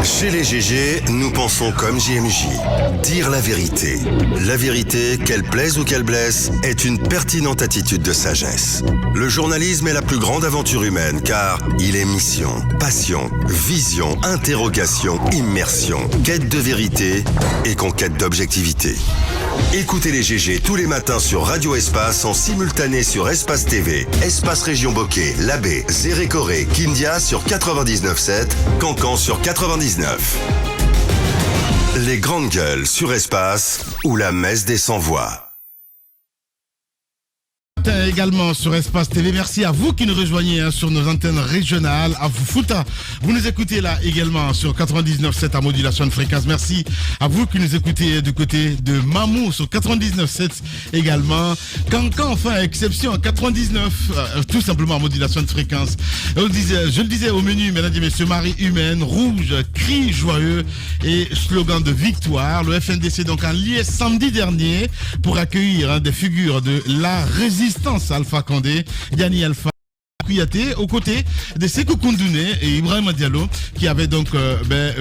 Chez les GG, nous pensons comme JMJ. Dire la vérité. La vérité, qu'elle plaise ou qu'elle blesse, est une pertinente attitude de sagesse. Le journalisme est la plus grande aventure humaine car il est mission, passion, vision, interrogation, immersion, quête de vérité et conquête d'objectivité. Écoutez les GG tous les matins sur Radio Espace en simultané sur Espace TV, Espace Région Bokeh, Labé, Zérékoré, Kindia sur 99.7, Cancan sur 99. Les grandes gueules sur Espace ou la messe des sans-voix. Également sur Espace TV, merci à vous qui nous rejoignez sur nos antennes régionales, à vous Fouta, vous nous écoutez là également sur 99.7 à modulation de fréquence, merci à vous qui nous écoutez du côté de Mamou sur 99.7 également, Cancan enfin exception 99 tout simplement à modulation de fréquence. Je le disais au menu, mesdames et messieurs, Marie humaine, rouge, cri joyeux et slogan de victoire. Le FNDC donc en lié samedi dernier pour accueillir des figures de la résistance Alpha Condé, Yanni Alpha Kouyaté, aux côtés de Sékou Koundouné et Ibrahima Diallo qui avaient donc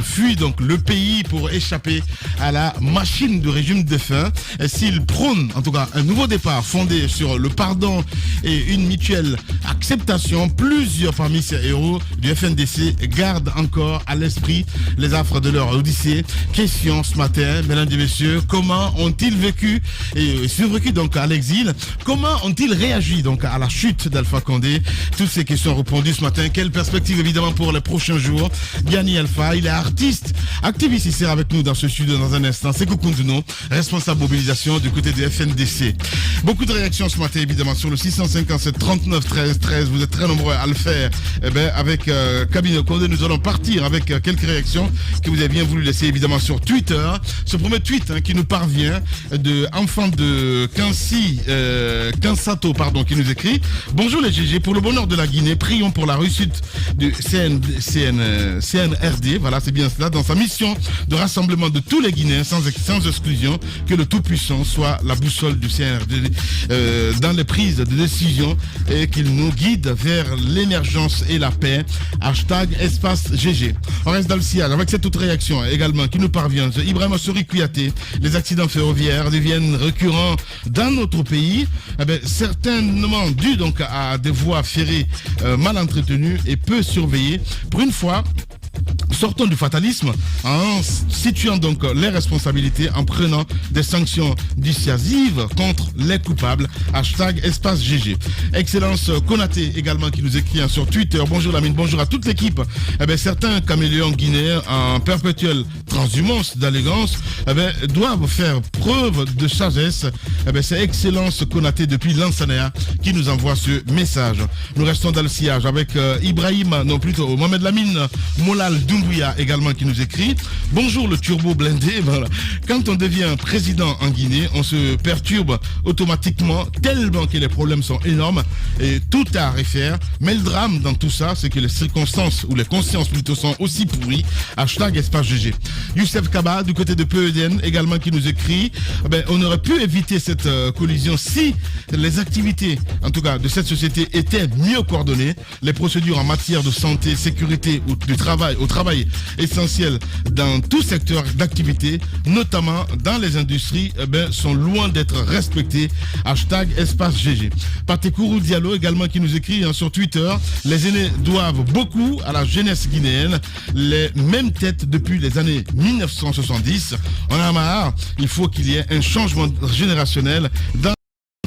fui donc le pays pour échapper à la machine du régime défunt. S'ils prônent en tout cas un nouveau départ fondé sur le pardon et une mutuelle acceptation, plusieurs parmi ces héros du FNDC gardent encore à l'esprit les affres de leur odyssée. Question ce matin, mesdames et messieurs, comment ont-ils vécu et survécu donc à l'exil? Comment ont-ils réagi donc à la chute d'Alpha Condé? Toutes ces questions répondues ce matin. Quelle perspective évidemment pour les prochains jours? Yanni Alpha, il est artiste, activiste, il sera avec nous dans ce studio dans un instant. Sékou Koundouné, responsable mobilisation du côté du FNDC. Beaucoup de réactions ce matin évidemment sur le 657 39 13 13. Vous êtes très nombreux à le faire. Avec Cabinet Condé, nous allons partir avec quelques réactions que vous avez bien voulu laisser évidemment sur Twitter. Ce premier tweet qui nous parvient de enfant de Kansato qui nous écrit: bonjour les GG, pour le bonheur de la Guinée, prions pour la réussite du CNRD, voilà c'est bien cela, dans sa mission de rassemblement de tous les Guinéens sans exclusion, que le Tout-Puissant soit la boussole du CNRD dans les prises de décision et qu'il nous guide vers l'émergence et la paix. Hashtag Espace GG. On reste dans le sillage avec cette autre réaction également qui nous parvient. Ibrahima Kouyaté, les accidents ferroviaires deviennent récurrents dans notre pays, certainement dû donc à des voies ferrées mal entretenues et peu surveillées. Pour une fois, sortons du fatalisme en situant donc les responsabilités, en prenant des sanctions dissuasives contre les coupables. Hashtag Espace GG. Excellence Konaté également qui nous écrit sur Twitter: bonjour Lamine, bonjour à toute l'équipe. Certains caméléons guinéens en perpétuelle transhumance d'allégance doivent faire preuve de sagesse. C'est Excellence Konaté depuis Lansana qui nous envoie ce message. Nous restons dans le sillage avec Mohamed Lamine Molal Doumbouya également qui nous écrit: bonjour le turbo blindé. Voilà. Quand on devient président en Guinée, on se perturbe automatiquement tellement que les problèmes sont énormes et tout à refaire. Mais le drame dans tout ça, c'est que les circonstances ou les consciences plutôt sont aussi pourries. Hashtag Espace GG. Youssef Kaba du côté de PEDN également qui nous écrit: on aurait pu éviter cette collision si les activités en tout cas de cette société étaient mieux coordonnées. Les procédures en matière de santé, sécurité ou du travail, au travail essentiel dans tout secteur d'activité, notamment dans les industries, sont loin d'être respectées. Hashtag Espace GG. Patekourou Diallo également qui nous écrit sur Twitter: les aînés doivent beaucoup à la jeunesse guinéenne, les mêmes têtes depuis les années 1970. On a marre, il faut qu'il y ait un changement générationnel dans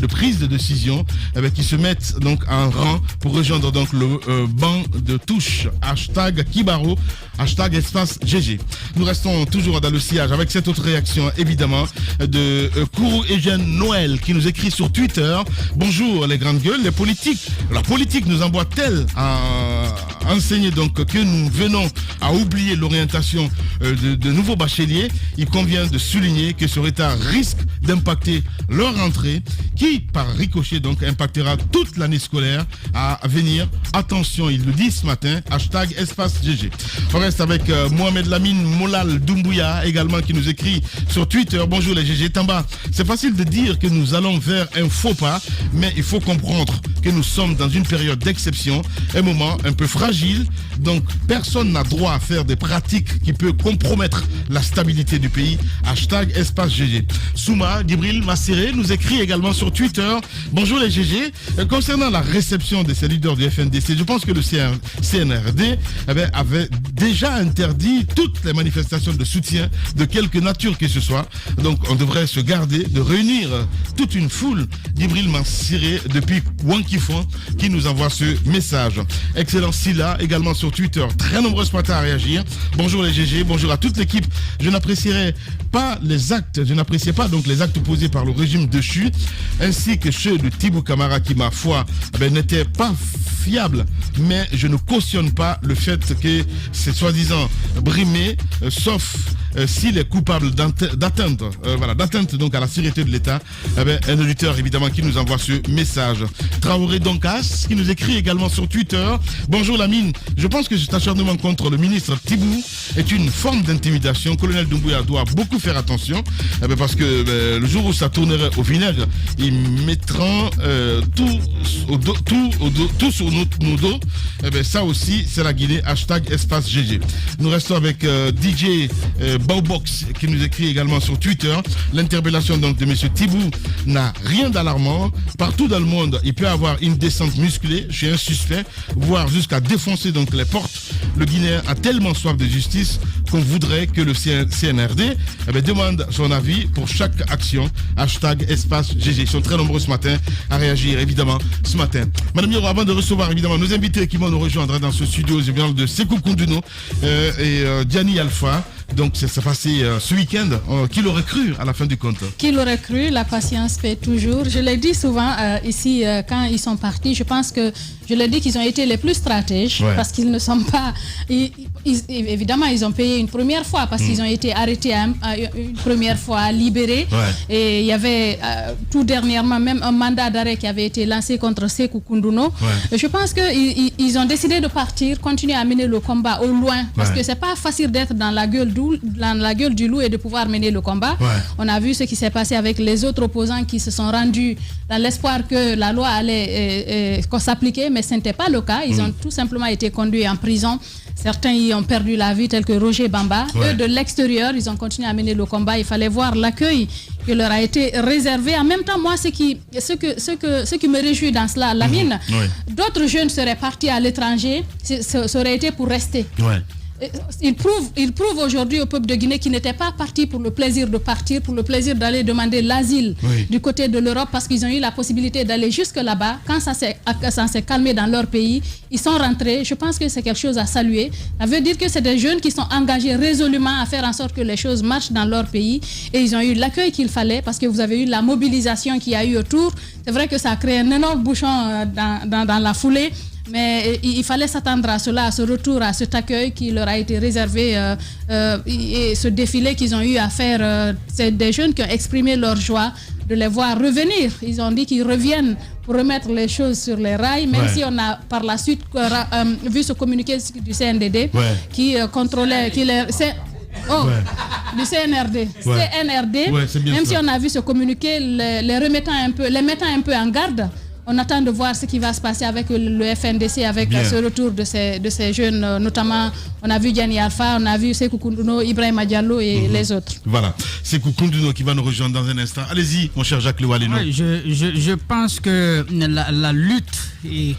de prise de décision qui se mettent donc en rang pour rejoindre donc le banc de touche. Hashtag Kibaro, hashtag Espace GG. Nous restons toujours dans le sillage avec cette autre réaction évidemment de Kourou Eugène Noël qui nous écrit sur Twitter: bonjour les grandes gueules, la politique nous emboîte-t-elle à enseigner donc que nous venons à oublier l'orientation de nouveaux bacheliers? Il convient de souligner que ce retard risque d'impacter leur rentrée qui par ricochet donc impactera toute l'année scolaire à venir. Attention, il le dit ce matin. Hashtag Espace GG. On reste avec Mohamed Lamine Molal Doumbouya également qui nous écrit sur Twitter: bonjour les GG. Tamba, c'est facile de dire que nous allons vers un faux pas, mais il faut comprendre que nous sommes dans une période d'exception, un moment un peu fragile, donc personne n'a droit à faire des pratiques qui peuvent compromettre la stabilité du pays. Hashtag Espace GG. Souma Djibril Masséré nous écrit également sur Twitter. Bonjour les GG. Concernant la réception de ces leaders du FNDC, je pense que le CNRD avait déjà interdit toutes les manifestations de soutien de quelque nature que ce soit. Donc on devrait se garder de réunir toute une foule. Djibril Masséré depuis Wankifon qui nous envoie ce message. Excellent Silla également sur Twitter. Très nombreux ce matin à réagir. Bonjour les GG, bonjour à toute l'équipe. Je n'appréciais pas donc les actes posés par le régime déchu, ainsi que ceux de Tibou Camara qui, ma foi, n'étaient pas fiables. Mais je ne cautionne pas le fait que c'est soi-disant brimé, sauf s'il est coupable d'atteinte donc à la sécurité de l'État. Un auditeur évidemment qui nous envoie ce message. Traoré Donkas qui nous écrit également sur Twitter. Bonjour Lamine, je pense que cet acharnement contre le ministre Tibou est une forme d'intimidation. Colonel Doumbouya doit beaucoup faire attention parce que le jour où ça tournerait au vinaigre, ils mettront tout sur nos dos. Ça aussi c'est la Guinée. Hashtag Espace GG. Nous restons avec DJ Baubox qui nous écrit également sur Twitter. L'interpellation donc de M. Tibou n'a rien d'alarmant. Partout dans le monde, il peut avoir une descente musclée chez un suspect, voire jusqu'à défoncer donc les portes. Le Guinéen a tellement soif de justice qu'on voudrait que le CNRD demande son avis pour chaque action. Hashtag Espace GG. Ils sont très nombreux ce matin à réagir évidemment ce matin. Madame Yoro, avant de recevoir évidemment nos invités qui vont nous rejoindre dans ce studio, je viens de Sékou Kounduno et Diani Alpha. Donc ça s'est passé ce week-end. Qui l'aurait cru à la fin du compte? Qui l'aurait cru? La patience fait toujours. Je l'ai dit souvent ici quand ils sont partis. Je pense que je l'ai dit qu'ils ont été les plus stratèges parce qu'ils ne sont pas. Évidemment, ils ont payé une première fois parce qu'ils ont été arrêtés une première fois, libérés. Et il y avait tout dernièrement même un mandat d'arrêt qui avait été lancé contre Sékou Kounduno. Je pense qu'ils ont décidé de partir, continuer à mener le combat au loin parce que c'est pas facile d'être dans la gueule du loup et de pouvoir mener le combat. On a vu ce qui s'est passé avec les autres opposants qui se sont rendus dans l'espoir que la loi allait s'appliquer, mais ce n'était pas le cas. Ils ont tout simplement été conduits en prison. Certains y ont perdu la vie, tels que Roger Bamba. Eux, de l'extérieur, ils ont continué à mener le combat. Il fallait voir l'accueil qui leur a été réservé. En même temps, moi, ce qui me réjouit dans cela, Lamine, d'autres jeunes seraient partis à l'étranger, ça aurait été pour rester. Il prouve aujourd'hui au peuple de Guinée qu'il n'était pas parti pour le plaisir de partir, pour le plaisir d'aller demander l'asile du côté de l'Europe, parce qu'ils ont eu la possibilité d'aller jusque là-bas. Quand ça s'est calmé dans leur pays, ils sont rentrés. Je pense que c'est quelque chose à saluer. Ça veut dire que c'est des jeunes qui sont engagés résolument à faire en sorte que les choses marchent dans leur pays. Et ils ont eu l'accueil qu'il fallait, parce que vous avez eu la mobilisation qu'il y a eu autour. C'est vrai que ça a créé un énorme bouchon dans la foulée. Mais il fallait s'attendre à cela, à ce retour, à cet accueil qui leur a été réservé et ce défilé qu'ils ont eu à faire. C'est des jeunes qui ont exprimé leur joie de les voir revenir. Ils ont dit qu'ils reviennent pour remettre les choses sur les rails, même si on a par la suite vu ce communiqué du CNDD qui contrôlait... du CNRD. Même si on a vu ce communiqué, les mettant un peu en garde. On attend de voir ce qui va se passer avec le FNDC, avec ce retour de ces jeunes, notamment on a vu Diani Alpha, on a vu Sékou Kounduno, Ibrahima Diallo et les autres. Voilà, Sékou Kounduno qui va nous rejoindre dans un instant. Allez-y, mon cher Jacques Loualeno. Je pense que la lutte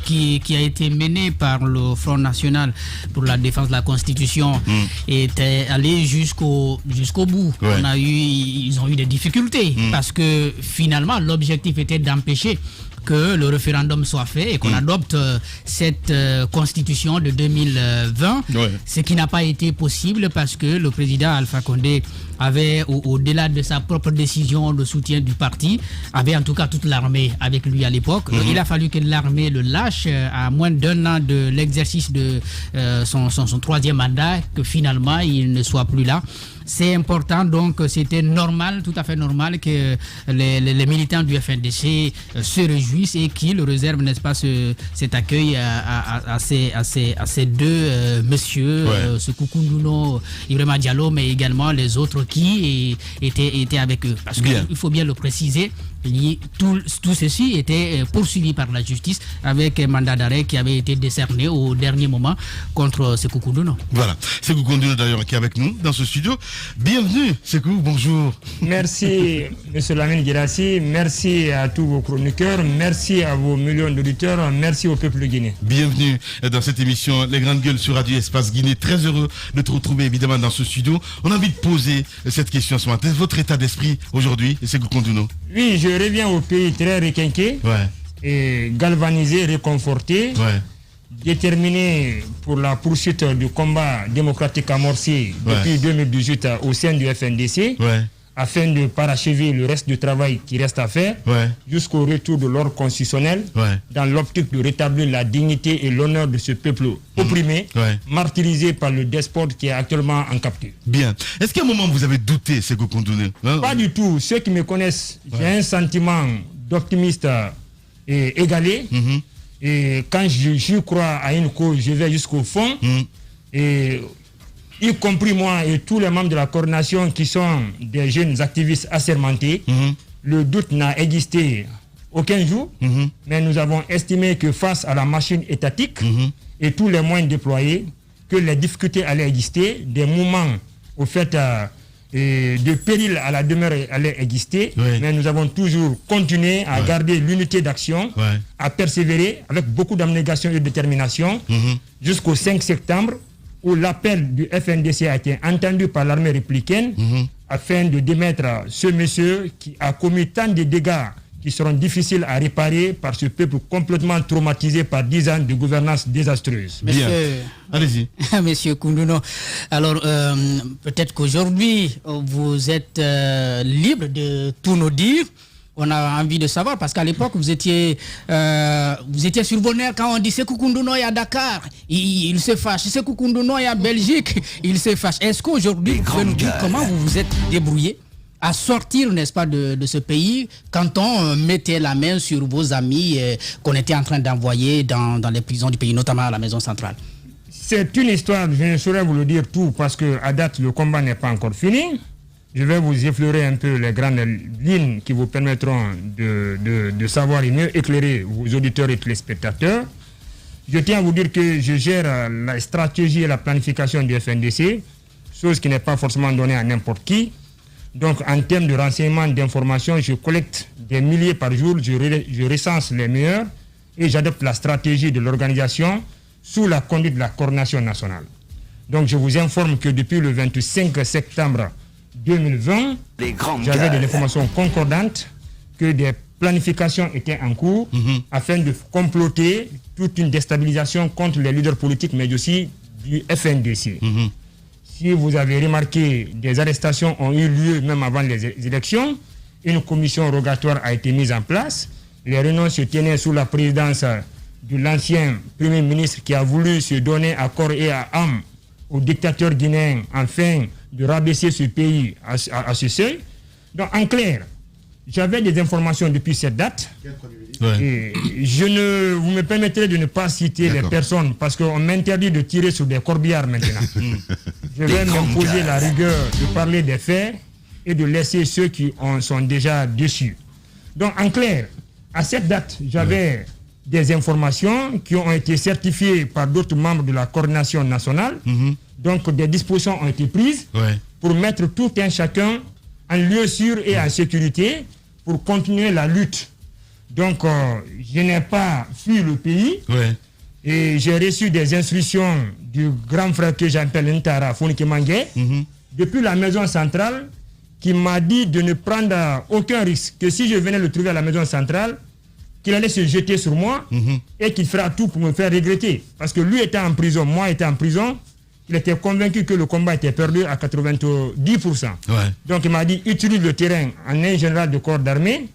qui a été menée par le Front National pour la défense de la Constitution était allée jusqu'au bout. Ils ont eu des difficultés parce que finalement l'objectif était d'empêcher que le référendum soit fait et qu'on adopte cette constitution de 2020, ce qui n'a pas été possible parce que le président Alpha Condé avait, au-delà de sa propre décision de soutien du parti, avait en tout cas toute l'armée avec lui à l'époque. Il a fallu que l'armée le lâche à moins d'un an de l'exercice de son troisième mandat, que finalement il ne soit plus là. c'est important, donc c'était normal, tout à fait normal que les militants du FNDC se réjouissent et qu'ils réservent, n'est-ce pas, cet accueil à ces deux messieurs, Sékou Koundono, Ibrahima Diallo, mais également les autres qui étaient avec eux. Parce qu'il faut bien le préciser, tout ceci était poursuivi par la justice avec un mandat d'arrêt qui avait été décerné au dernier moment contre Sékou Koundono. Voilà, Sékou Koundono d'ailleurs qui est avec nous dans ce studio. Bienvenue Sékou, bonjour. Merci M. Lamine Guirassy, merci à tous vos chroniqueurs, merci à vos millions d'auditeurs, merci au peuple guinéen. Bienvenue dans cette émission Les Grandes Gueules sur Radio Espace Guinée. Très heureux de te retrouver évidemment dans ce studio. On a envie de poser cette question ce matin. Votre état d'esprit aujourd'hui, Sékou Koundono? Oui, je reviens au pays très requinqué, et galvanisé, réconforté, déterminé pour la poursuite du combat démocratique amorcé depuis 2018 au sein du FNDC, afin de parachever le reste du travail qui reste à faire jusqu'au retour de l'ordre constitutionnel, dans l'optique de rétablir la dignité et l'honneur de ce peuple opprimé, martyrisé par le despote qui est actuellement en capture. Bien. Est-ce qu'à un moment vous avez douté, Sékou Koundono? Pas du tout. Ceux qui me connaissent, j'ai un sentiment d'optimiste égalé. Et quand je crois à une cause, je vais jusqu'au fond. Et y compris moi et tous les membres de la coordination qui sont des jeunes activistes assermentés, le doute n'a existé aucun jour, mais nous avons estimé que face à la machine étatique et tous les moyens déployés, que les difficultés allaient exister, des moments au fait de péril à la demeure allaient exister, mais nous avons toujours continué à garder l'unité d'action, à persévérer avec beaucoup d'abnégation et de détermination jusqu'au 5 septembre, où l'appel du FNDC a été entendu par l'armée républicaine afin de démettre ce monsieur qui a commis tant de dégâts qui seront difficiles à réparer par ce peuple complètement traumatisé par 10 ans de gouvernance désastreuse. Bien. Allez-y. Monsieur Koundono, alors peut-être qu'aujourd'hui vous êtes libre de tout nous dire. On a envie de savoir, parce qu'à l'époque, vous étiez sur vos nerfs quand on dit Sékou Koundono est à Dakar, il se fâche. Sékou Koundono est à Belgique, il se fâche. Est-ce qu'aujourd'hui, vous pouvez nous dire comment vous vous êtes débrouillé à sortir, n'est-ce pas, de ce pays quand on mettait la main sur vos amis qu'on était en train d'envoyer dans les prisons du pays, notamment à la maison centrale? C'est une histoire, je ne saurais vous le dire tout, parce qu'à date, le combat n'est pas encore fini. Je vais vous effleurer un peu les grandes lignes qui vous permettront de savoir et mieux éclairer vos auditeurs et téléspectateurs. Je tiens à vous dire que je gère la stratégie et la planification du FNDC, chose qui n'est pas forcément donnée à n'importe qui. Donc en termes de renseignements, d'informations, je collecte des milliers par jour, je recense les meilleurs et j'adopte la stratégie de l'organisation sous la conduite de la coordination nationale. Donc je vous informe que depuis le 25 septembre 2020, j'avais de l'information concordante que des planifications étaient en cours afin de comploter toute une déstabilisation contre les leaders politiques, mais aussi du FNDC. Si vous avez remarqué, des arrestations ont eu lieu même avant les élections. Une commission rogatoire a été mise en place. Les réunions se tenaient sous la présidence de l'ancien Premier ministre qui a voulu se donner à corps et à âme au dictateur guinéen afin de rabaisser ce pays à ce seuil. Donc en clair, j'avais des informations depuis cette date. Et vous me permettrez de ne pas citer les personnes parce qu'on m'interdit de tirer sur des corbillards maintenant. Je vais m'imposer la rigueur de parler des faits et de laisser ceux qui en sont déjà dessus. Donc en clair, à cette date, j'avais des informations qui ont été certifiées par d'autres membres de la coordination nationale. Donc des dispositions ont été prises pour mettre tout un chacun en lieu sûr et en sécurité pour continuer la lutte. Donc je n'ai pas fui le pays et j'ai reçu des instructions du grand frère que j'appelle Ntara Founike Mangé depuis la maison centrale qui m'a dit de ne prendre aucun risque, que si je venais le trouver à la maison centrale, qu'il allait se jeter sur moi et qu'il fera tout pour me faire regretter. Parce que lui était en prison, moi était en prison, il était convaincu que le combat était perdu à 90%. Donc il m'a dit, utilise le terrain en un général de corps d'armée,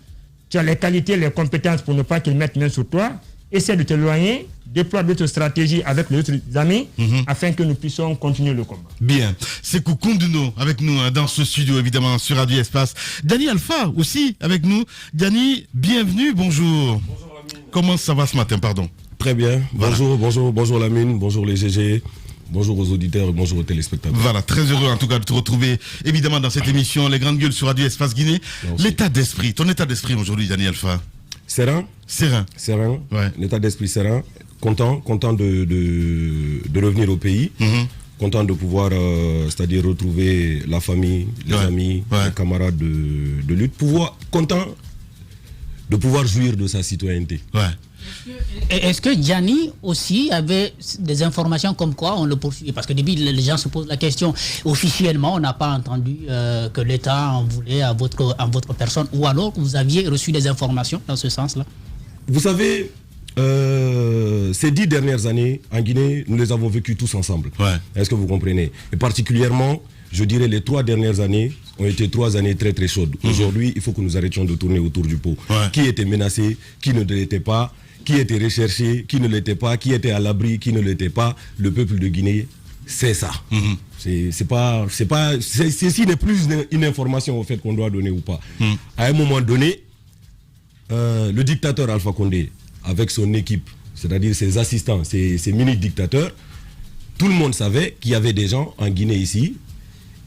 tu as les qualités, les compétences pour ne pas qu'il mette main sur toi, essaie de t'éloigner déploie d'autres stratégies avec les autres amis afin que nous puissions continuer le combat. Bien. C'est Kounduno avec nous dans ce studio, évidemment, sur Radio Espace. Dani Alpha aussi avec nous. Dani, bienvenue, bonjour. Bonjour Lamine. Comment ça va ce matin, pardon? Très bien. Voilà. Bonjour Lamine, bonjour les GG. Bonjour aux auditeurs, bonjour aux téléspectateurs. Voilà, très heureux en tout cas de te retrouver évidemment dans cette émission Les Grandes Gueules sur Radio Espace Guinée. L'état d'esprit, ton état d'esprit aujourd'hui, Dani Alpha? Serein. Ouais. L'état d'esprit serein. Content de revenir au pays. Content de pouvoir, c'est-à-dire retrouver la famille, les amis, les camarades de lutte. Content de pouvoir jouir de sa citoyenneté. Ouais. Est-ce que Gianni aussi avait des informations comme quoi on le poursuit? Parce que depuis, les gens se posent la question. Officiellement, on n'a pas entendu que l'État en voulait à votre personne, ou alors que vous aviez reçu des informations dans ce sens-là? Vous savez, ces 10 dernières années, en Guinée, nous les avons vécues tous ensemble. Ouais. Est-ce que vous comprenez? Et particulièrement, je dirais les 3 dernières années ont été 3 années très très chaudes. Aujourd'hui, il faut que nous arrêtions de tourner autour du pot. Ouais. Qui était menacé, qui ne l'était pas, qui était recherché, qui ne l'était pas, qui était à l'abri, qui ne l'était pas. Le peuple de Guinée, c'est ça. Ceci n'est plus une information au fait qu'on doit donner ou pas. À un moment donné, le dictateur Alpha Condé, avec son équipe, c'est-à-dire ses assistants, ses mini-dictateurs, tout le monde savait qu'il y avait des gens en Guinée ici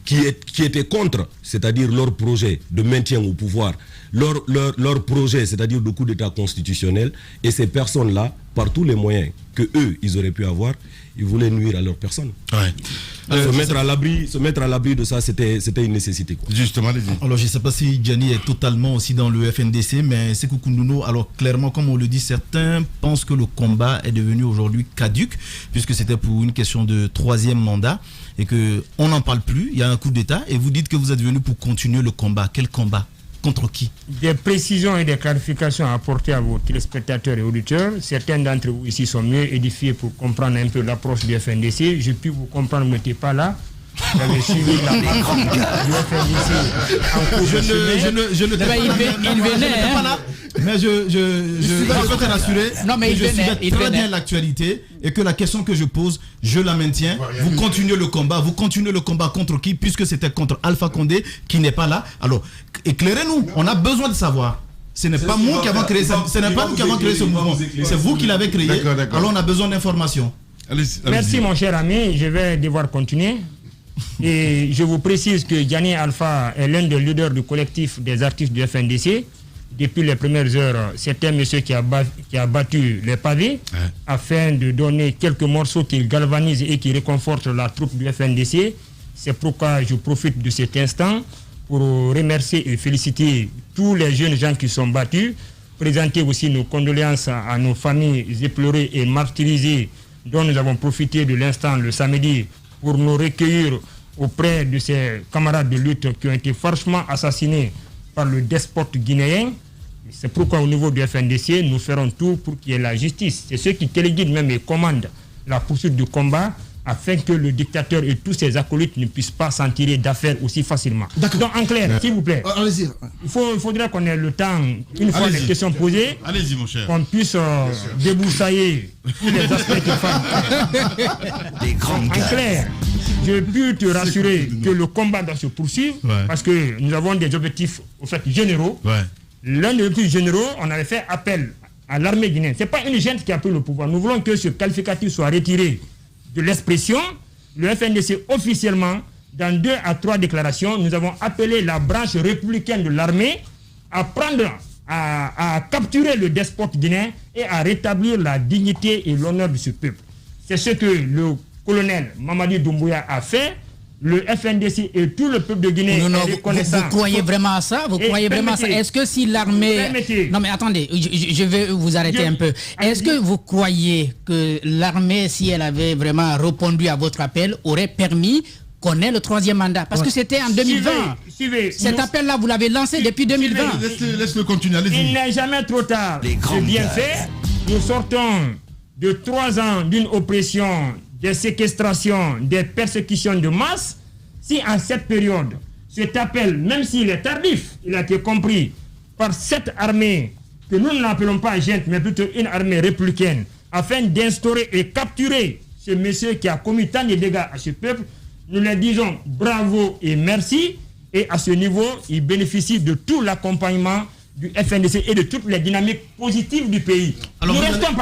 qui étaient contre, c'est-à-dire leur projet de maintien au pouvoir, leur projet, c'est-à-dire de coup d'État constitutionnel, et ces personnes-là, par tous les moyens que eux, ils auraient pu avoir, ils voulaient nuire à leur personne. Ouais. Se mettre à l'abri de ça, c'était une nécessité, quoi. Justement, allez-y. Alors je ne sais pas si Gianni est totalement aussi dans le FNDC, mais c'est Kounduno. Alors clairement, comme on le dit, certains pensent que le combat est devenu aujourd'hui caduc, puisque c'était pour une question de 3e mandat, et qu'on n'en parle plus, il y a un coup d'État, et vous dites que vous êtes venu pour continuer le combat. Quel combat? Contre qui? Des précisions et des clarifications à apporter à vos téléspectateurs et auditeurs. Certains d'entre vous ici sont mieux édifiés pour comprendre un peu l'approche du FNDC. Je puis vous comprendre, vous n'étiez pas là. J'avais suivi la marche du FNDC en cours de semaine. Il venait, mais je peux te rassurer que je suis très bien l'actualité et que la question que je pose, je la maintiens. Vous continuez le combat contre qui? Puisque c'était contre Alpha Condé qui n'est pas là. Alors, éclairez-nous, on a besoin de savoir. Ce n'est pas nous qui avons créé ce mouvement, c'est vous qui l'avez créé. D'accord. Alors on a besoin d'informations. Merci mon cher ami, je vais devoir continuer. Et je vous précise que Gianni Alpha est l'un des leaders du collectif des artistes du FNDC. Depuis les premières heures, c'est un monsieur qui a battu les pavés afin de donner quelques morceaux qui galvanisent et qui réconfortent la troupe du FNDC. C'est pourquoi je profite de cet instant pour remercier et féliciter tous les jeunes gens qui sont battus, présenter aussi nos condoléances à nos familles éplorées et martyrisées dont nous avons profité de l'instant le samedi pour nous recueillir auprès de ces camarades de lutte qui ont été franchement assassinés par le despote guinéen. C'est pourquoi au niveau du FNDC, nous ferons tout pour qu'il y ait la justice. C'est ceux qui téléguident même et commandent la poursuite du combat afin que le dictateur et tous ses acolytes ne puissent pas s'en tirer d'affaires aussi facilement. Donc en clair, s'il vous plaît, allez-y. il faudra qu'on ait le temps, une fois les questions posées, allez-y, mon cher, qu'on puisse déboussailler tous les aspects de femmes. En clair, je peux te rassurer que le combat doit se poursuivre parce que nous avons des objectifs au fait généraux. L'un des objectifs généraux, on avait fait appel à l'armée guinéenne. Ce n'est pas une junte qui a pris le pouvoir. Nous voulons que ce qualificatif soit retiré de l'expression. Le FNDC officiellement, dans 2 à 3 déclarations, nous avons appelé la branche républicaine de l'armée à capturer le despote guinéen et à rétablir la dignité et l'honneur de ce peuple. C'est ce que le colonel Mamadi Doumbouya a fait. Le FNDC et tout le peuple de Guinée est reconnaissant. Vous croyez vraiment à ça? Vous croyez vraiment à ça? Est-ce que si l'armée... Non mais attendez, je vais vous arrêter un peu. Est-ce que vous croyez que l'armée, si elle avait vraiment répondu à votre appel, aurait permis qu'on ait le 3e mandat? Parce que c'était en 2020. Cet appel-là, vous l'avez lancé depuis 2020. Laisse-le continuer, allez-y. Il n'est jamais trop tard. C'est bien fait. Nous sortons de 3 ans d'une oppression, des séquestrations, des persécutions de masse. Si en cette période, cet appel, même s'il est tardif, il a été compris par cette armée, que nous ne l'appelons pas junte, mais plutôt une armée républicaine, afin d'instaurer et capturer ce monsieur qui a commis tant de dégâts à ce peuple. Nous leur disons bravo et merci. Et à ce niveau, ils bénéficient de tout l'accompagnement du FNDC et de toutes les dynamiques positives du pays. Alors, nous restons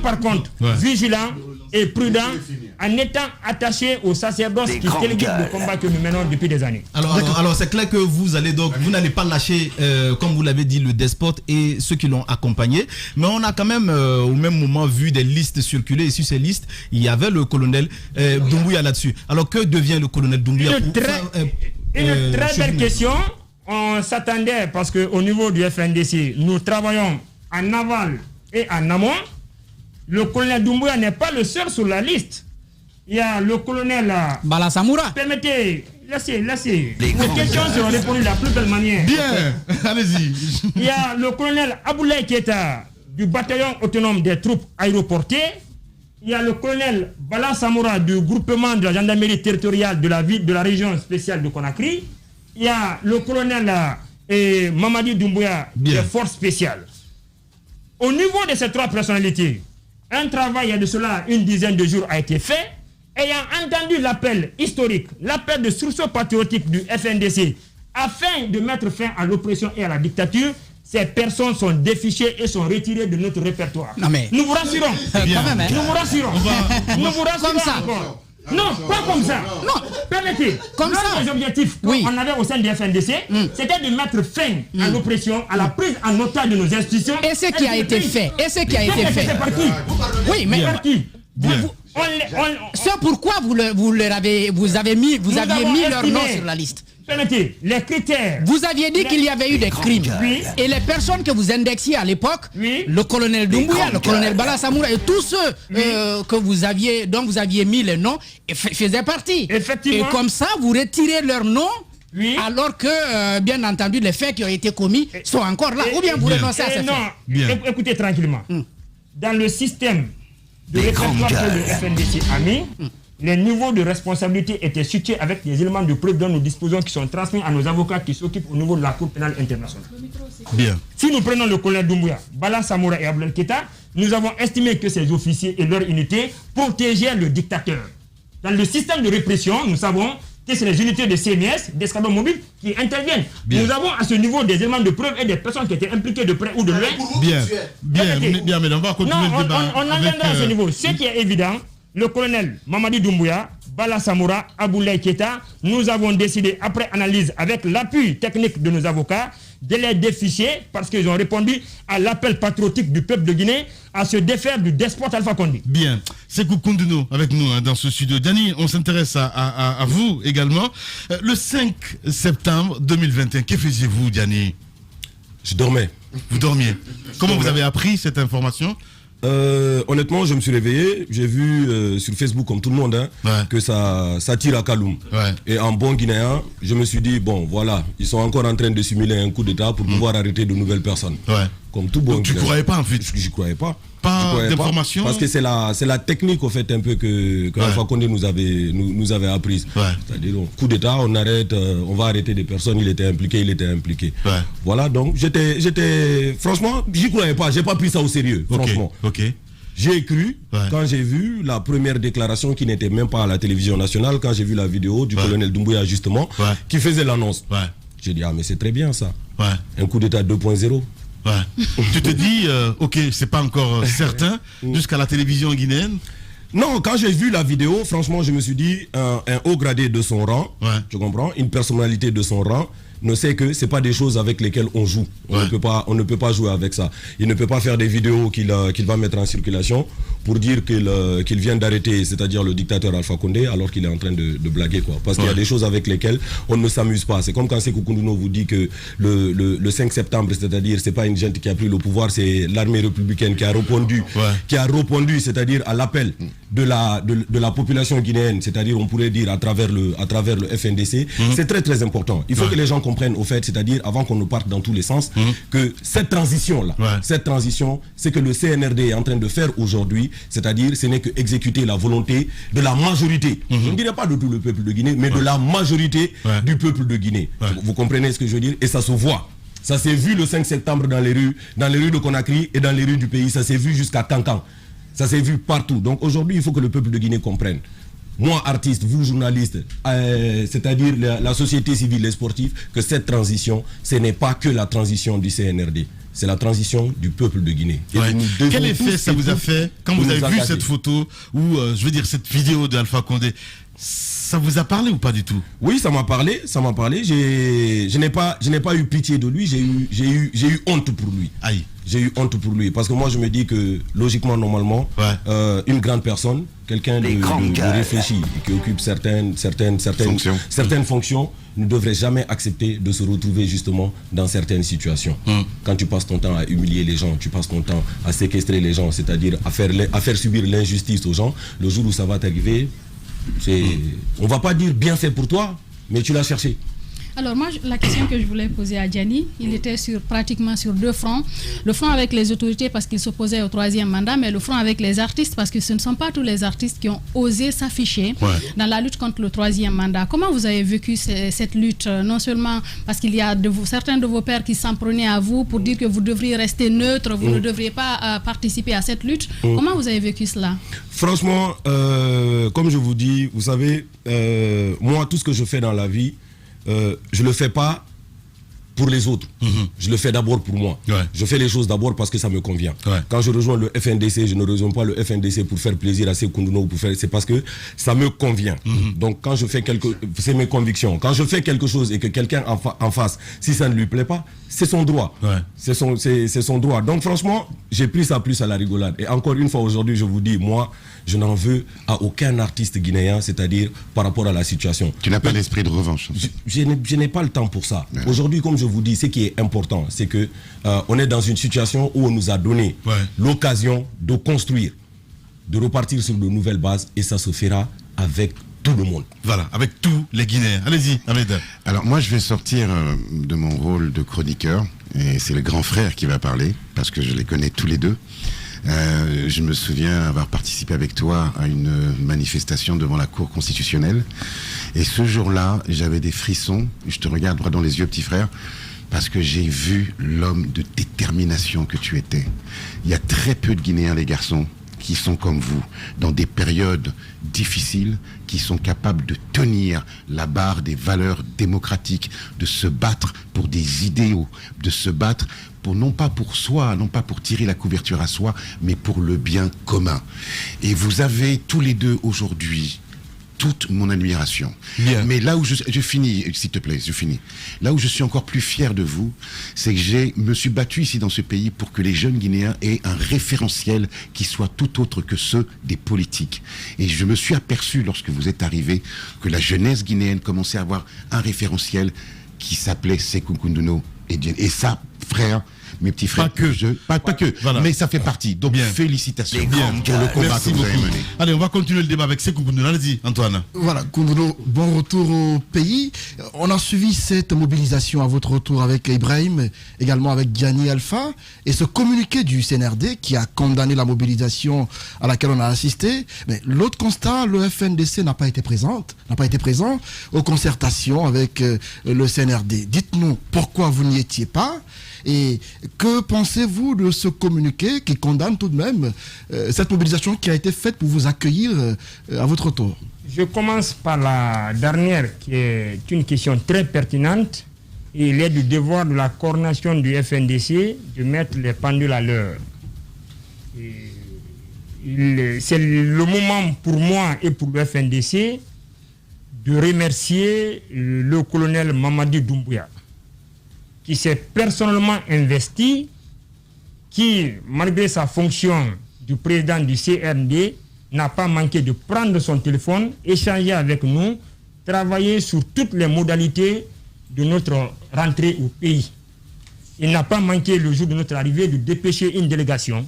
par contre, vigilants et prudents en étant attachés au sacerdoce qui téléguide le combat que nous menons depuis des années. Alors c'est clair que vous n'allez pas lâcher, comme vous l'avez dit, le despote et ceux qui l'ont accompagné. Mais on a quand même au même moment vu des listes circuler. Et sur ces listes, il y avait le colonel Doumbouya là-dessus. Alors que devient le colonel Doumbouya? Une très belle question. On s'attendait parce qu'au niveau du FNDC, nous travaillons en aval et en amont. Le colonel Doumbouya n'est pas le seul sur la liste. Il y a le colonel Bala Samoura. Permettez, laissez. Les questions seront répondues de la plus belle manière. Bien, allez-y. Il y a le colonel Aboulaye Keita du bataillon autonome des troupes aéroportées. Il y a le colonel Bala Samoura du groupement de la gendarmerie territoriale de la ville de la région spéciale de Conakry. Il y a le colonel Mamadi Doumbouya des forces spéciales. Au niveau de ces trois personnalités, un travail il y a de cela une dizaine de jours a été fait. Ayant entendu l'appel historique, l'appel de sursaut patriotique du FNDC, afin de mettre fin à l'oppression et à la dictature, ces personnes sont défichées et sont retirées de notre répertoire. Non mais... Nous vous rassurons. Nous vous rassurons. Nous vous rassurons comme ça. encore. Non, pas comme ça. Non, permettez. Comme ça. L'un des objectifs qu'on avait au sein du FNDC, c'était de mettre fin à l'oppression, à la prise en otage de nos institutions. Et ce qui a été fait. C'est par qui? Oui, mais par qui? c'est pourquoi vous aviez mis leur nom sur la liste. Permettez, les critères. Vous aviez dit qu'il y avait eu des crimes. Oui. Et les personnes que vous indexiez à l'époque, le colonel Doumbouya, le colonel Bala Samoura et tous ceux dont vous aviez mis les noms, faisaient partie. Effectivement. Et comme ça, vous retirez leur nom. Oui. Alors que, bien entendu, les faits qui ont été commis sont encore là. Ou bien vous renoncez à ces faits. Écoutez tranquillement. Dans le système de répertoire que le FNDC a mis, les niveaux de responsabilité étaient situés avec des éléments de preuve dont nous disposons qui sont transmis à nos avocats qui s'occupent au niveau de la Cour pénale internationale. Bien. Si nous prenons le colonel Doumbouya, Bala Samoura et Aboulaye Keita, nous avons estimé que ces officiers et leurs unités protégeaient le dictateur. Dans le système de répression, nous savons que c'est les unités de CNS, d'escadron mobile, qui interviennent. Bien. Nous avons à ce niveau des éléments de preuve et des personnes qui étaient impliquées de près ou de loin. Bien, mais on va continuer le débat. On en viendra à ce niveau. Ce qui est évident, le colonel Mamadi Doumbouya, Bala Samoura, Aboulaye Keita, nous avons décidé, après analyse avec l'appui technique de nos avocats, de les déficher parce qu'ils ont répondu à l'appel patriotique du peuple de Guinée à se défaire du despote Alpha Condé. Bien, c'est Koukoundouno avec nous dans ce studio. Dani, on s'intéresse à vous également. Le 5 septembre 2021, que faisiez-vous, Dani? Je dormais. Vous dormiez. Comment vous avez appris cette information? Honnêtement, je me suis réveillé, j'ai vu sur Facebook comme tout le monde que ça tire à Kaloum. Et en bon Guinéen, je me suis dit, bon voilà, ils sont encore en train de simuler un coup d'État pour pouvoir arrêter de nouvelles personnes. Comme tout bon Donc, tu ne croyais pas en fait? Je ne croyais pas. Pas d'informations? Parce que c'est la technique au fait un peu que Alpha Condé nous avait apprise. C'est-à-dire, coup d'État, on va arrêter des personnes, il était impliqué. Voilà, donc franchement, j'y croyais pas, j'ai pas pris ça au sérieux, franchement. J'ai cru quand j'ai vu la première déclaration qui n'était même pas à la télévision nationale, quand j'ai vu la vidéo du colonel Doumbouya justement, qui faisait l'annonce. J'ai dit, ah mais c'est très bien ça. Un coup d'État 2.0. Tu te dis, ok, c'est pas encore certain, jusqu'à la télévision guinéenne? Non, quand j'ai vu la vidéo, franchement, je me suis dit, un haut gradé de son rang, tu comprends, une personnalité de son rang, ne sait que c'est pas des choses avec lesquelles on joue. On ne peut pas jouer avec ça. Il ne peut pas faire des vidéos qu'il va mettre en circulation pour dire qu'il vient d'arrêter, c'est-à-dire le dictateur Alpha Condé, alors qu'il est en train de blaguer, quoi. Parce qu'il y a des choses avec lesquelles on ne s'amuse pas. C'est comme quand Sékou Koundouno vous dit que le 5 septembre, c'est-à-dire c'est pas une gente qui a pris le pouvoir, c'est l'armée républicaine qui a répondu, c'est-à-dire à l'appel de la population guinéenne, c'est-à-dire on pourrait dire à travers le FNDC. C'est très très important. Il faut que les gens comprennent au fait, c'est-à-dire avant qu'on ne parte dans tous les sens, que cette transition-là, c'est que le CNRD est en train de faire aujourd'hui, c'est-à-dire ce n'est que exécuter la volonté de la majorité. Je ne dirais pas de tout le peuple de Guinée, mais de la majorité du peuple de Guinée. Vous comprenez ce que je veux dire? Et ça se voit. Ça s'est vu le 5 septembre dans les rues de Conakry et dans les rues du pays. Ça s'est vu jusqu'à Kankan. Ça s'est vu partout. Donc aujourd'hui, il faut que le peuple de Guinée comprenne. Moi, artiste, vous, journaliste, c'est-à-dire la société civile et sportive, que cette transition, ce n'est pas que la transition du CNRD. C'est la transition du peuple de Guinée. Ouais. Quel effet ça vous a fait quand vous avez vu cette photo ou, cette vidéo d'Alpha Condé? Ça vous a parlé ou pas du tout? Oui, ça m'a parlé. Je n'ai pas eu pitié de lui, j'ai eu honte pour lui. Aïe. J'ai eu honte pour lui parce que moi je me dis que logiquement, normalement, une grande personne, quelqu'un de réfléchi qui occupe certaines fonctions ne devrait jamais accepter de se retrouver justement dans certaines situations. Quand tu passes ton temps à humilier les gens, tu passes ton temps à séquestrer les gens, c'est-à-dire à faire subir l'injustice aux gens, le jour où ça va t'arriver, on va pas dire bien fait pour toi, mais tu l'as cherché. Alors moi, la question que je voulais poser à Diani, il était pratiquement sur deux fronts. Le front avec les autorités parce qu'il s'opposait au 3e mandat, mais le front avec les artistes parce que ce ne sont pas tous les artistes qui ont osé s'afficher dans la lutte contre le 3e mandat. Comment vous avez vécu cette lutte? Non seulement parce qu'il y a certains de vos pairs qui s'en prenaient à vous pour dire que vous devriez rester neutre, vous ne devriez pas participer à cette lutte. Comment vous avez vécu cela? Franchement, comme je vous dis, vous savez, moi, tout ce que je fais dans la vie, je ne le fais pas pour les autres. Je le fais d'abord pour moi. Je fais les choses d'abord parce que ça me convient. Quand je rejoins le FNDC, je ne rejoins pas le FNDC pour faire plaisir à Sékou Ndono, c'est parce que ça me convient. Donc quand je fais c'est mes convictions. Quand je fais quelque chose et que quelqu'un en face, si ça ne lui plaît pas, c'est son droit. C'est son droit. Donc franchement, j'ai pris ça plus à la rigolade. Et encore une fois aujourd'hui, je vous dis, moi, je n'en veux à aucun artiste guinéen, c'est-à-dire par rapport à la situation. Tu n'as pas l'esprit de revanche. Je n'ai pas le temps pour ça. Aujourd'hui, comme je vous dis, ce qui est important, c'est que on est dans une situation où on nous a donné l'occasion de construire, de repartir sur de nouvelles bases, et ça se fera avec tout le monde. Voilà, avec tous les Guinéens. Allez-y, Ahmed. Alors moi, je vais sortir de mon rôle de chroniqueur, et c'est le grand frère qui va parler, parce que je les connais tous les deux. Je me souviens avoir participé avec toi à une manifestation devant la Cour constitutionnelle. Et ce jour-là, j'avais des frissons. Je te regarde droit dans les yeux, petit frère, parce que j'ai vu l'homme de détermination que tu étais. Il y a très peu de Guinéens, les garçons, qui sont comme vous, dans des périodes difficiles, qui sont capables de tenir la barre des valeurs démocratiques, de se battre pour des idéaux, de se battre pour, non pas pour soi, non pas pour tirer la couverture à soi, mais pour le bien commun. Et vous avez tous les deux aujourd'hui toute mon admiration. Mais là où je finis, s'il te plaît, je finis. Là où je suis encore plus fier de vous, c'est que je me suis battu ici dans ce pays pour que les jeunes Guinéens aient un référentiel qui soit tout autre que ceux des politiques. Et je me suis aperçu lorsque vous êtes arrivé que la jeunesse guinéenne commençait à avoir un référentiel qui s'appelait Sékou Ndono. Et ça, frère, mes petits frères, pas que, voilà. Mais ça fait partie. Donc félicitations pour le combat que vous avez mené. Allez, on va continuer le débat avec Sékou Ndono. Allez-y, Antoine. Voilà, Ndono, bon retour au pays. On a suivi cette mobilisation à votre retour avec Ibrahim, également avec Diani Alpha, et ce communiqué du CNRD qui a condamné la mobilisation à laquelle on a assisté. Mais l'autre constat, le FNDC n'a pas été présent aux concertations avec le CNRD. Dites-nous pourquoi vous n'y étiez pas. Et que pensez-vous de ce communiqué qui condamne tout de même cette mobilisation qui a été faite pour vous accueillir à votre tour? Je commence par la dernière qui est une question très pertinente. Il est du devoir de la coordination du FNDC de mettre les pendules à l'heure. C'est le moment pour moi et pour le FNDC de remercier le colonel Mamadi Doumbouya, qui s'est personnellement investi, qui, malgré sa fonction du président du CNRD, n'a pas manqué de prendre son téléphone, échanger avec nous, travailler sur toutes les modalités de notre rentrée au pays. Il n'a pas manqué le jour de notre arrivée de dépêcher une délégation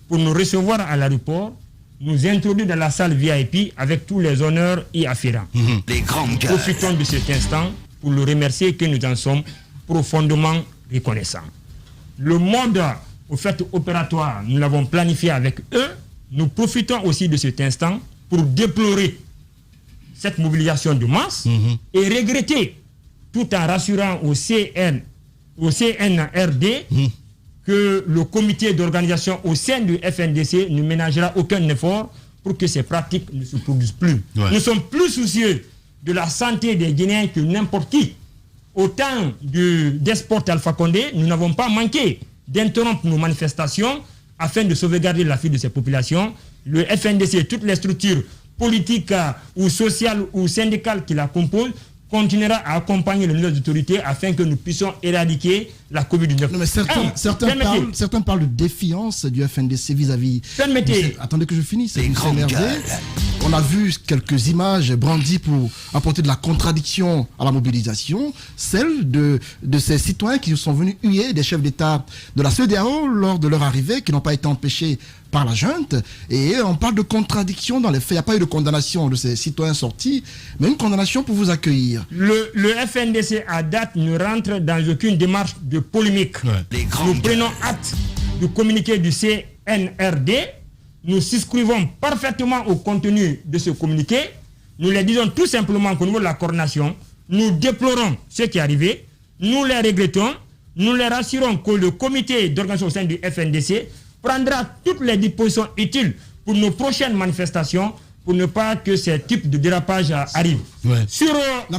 pour nous recevoir à l'aéroport, nous introduire dans la salle VIP avec tous les honneurs y afférents. Profitons de cet instant pour le remercier que nous en sommes profondément reconnaissants. Le mode opératoire, nous l'avons planifié avec eux. Nous profitons aussi de cet instant pour déplorer cette mobilisation de masse et regretter, tout en rassurant au CNRD au CNRD que le comité d'organisation au sein du FNDC ne ménagera aucun effort pour que ces pratiques ne se produisent plus. Ouais. Nous sommes plus soucieux de la santé des Guinéens que n'importe qui. Au temps du despote Alpha Condé, nous n'avons pas manqué d'interrompre nos manifestations afin de sauvegarder la vie de ces populations. Le FNDC et toutes les structures politiques ou sociales ou syndicales qui la composent continuera à accompagner les nouvelles autorités afin que nous puissions éradiquer la COVID-19. Non, mais certains parlent de défiance du FNDC vis-à-vis... Attendez que je finisse. On a vu quelques images brandies pour apporter de la contradiction à la mobilisation, celle de ces citoyens qui sont venus huer des chefs d'État de la CEDEAO lors de leur arrivée, qui n'ont pas été empêchés par la junte. Et on parle de contradiction dans les faits. Il n'y a pas eu de condamnation de ces citoyens sortis, mais une condamnation pour vous accueillir. Le FNDC à date ne rentre dans aucune démarche de polémique. Ouais. Nous prenons acte du communiqué du CNRD. Nous souscrivons parfaitement au contenu de ce communiqué. Nous les disons tout simplement qu'au niveau de la coordination, nous déplorons ce qui est arrivé. Nous les regrettons. Nous les rassurons que le comité d'organisation au sein du FNDC prendra toutes les dispositions utiles pour nos prochaines manifestations pour ne pas que ces types de dérapage arrivent. Ouais. Sur la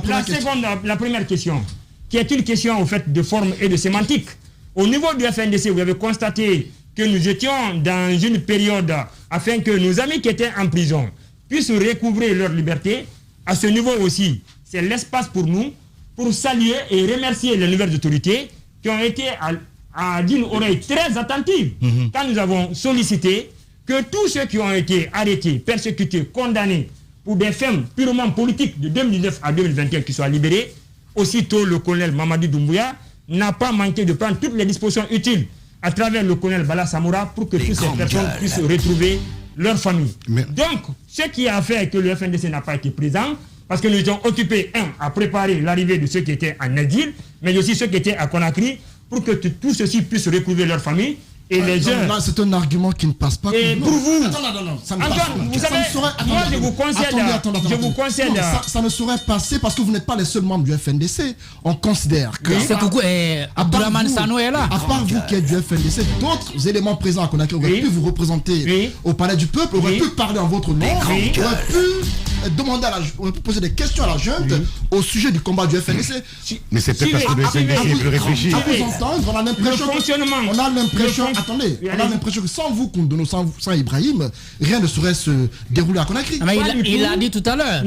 première question, qui est une question au fait de forme et de sémantique. Au niveau du FNDC, vous avez constaté que nous étions dans une période afin que nos amis qui étaient en prison puissent recouvrer leur liberté. À ce niveau aussi, c'est l'espace pour nous pour saluer et remercier les nouvelles autorités qui ont été d'une oreille très attentive quand nous avons sollicité que tous ceux qui ont été arrêtés, persécutés, condamnés pour des faits purement politiques de 2019 à 2021 qui soient libérés. Aussitôt, le colonel Mamadi Doumbouya n'a pas manqué de prendre toutes les dispositions utiles à travers le colonel Bala Samoura pour que toutes ces personnes puissent retrouver leur famille. Donc, ce qui a fait que le FNDC n'a pas été présent, parce que nous étions occupés, à préparer l'arrivée de ceux qui étaient en exil, mais aussi ceux qui étaient à Conakry, pour que tous ceux-ci puissent retrouver leur famille. Et les jeunes. C'est un argument qui ne passe pas. Et pour vous, ça ne passe pas. Vous savez, moi je vous concède. Ça ne saurait passer parce que vous n'êtes pas les seuls membres du FNDC. On considère que. C'est pourquoi Abdourahmane Sano est là. À part vous qui êtes du FNDC, d'autres éléments présents à Conakry auraient pu vous représenter au Palais du Peuple, auraient pu parler en votre nom, auraient pu poser des questions à la junte au sujet du combat du FNDC. Mais c'est peut-être parce que le FNDC est plus réfléchi. À vous entendre, on a l'impression. Attendez, on a l'impression que sans vous, sans Ibrahim, rien ne saurait se dérouler à Conakry. Mais il a dit tout à l'heure.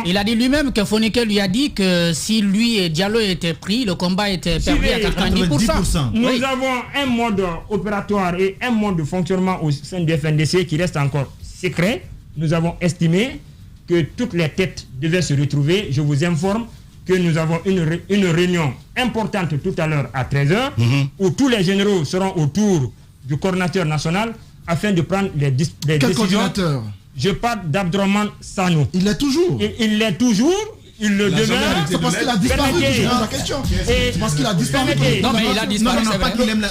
Il a dit lui-même que Foneke lui a dit que si lui et Diallo étaient pris, le combat était perdu à 90%. Nous avons un mode opératoire et un mode de fonctionnement au sein du FNDC qui reste encore secret. Nous avons estimé que toutes les têtes devaient se retrouver. Je vous informe que nous avons une réunion importante tout à l'heure à 13h où tous les généraux seront autour du coordinateur national afin de prendre les décisions. Quel coordinateur? Je parle d'Abdourahmane Sano. Il l'est toujours. Il l'est toujours. Il le demeure. C'est parce qu'il a disparu. Je pose la question. C'est parce qu'il a disparu. Non, mais il a disparu.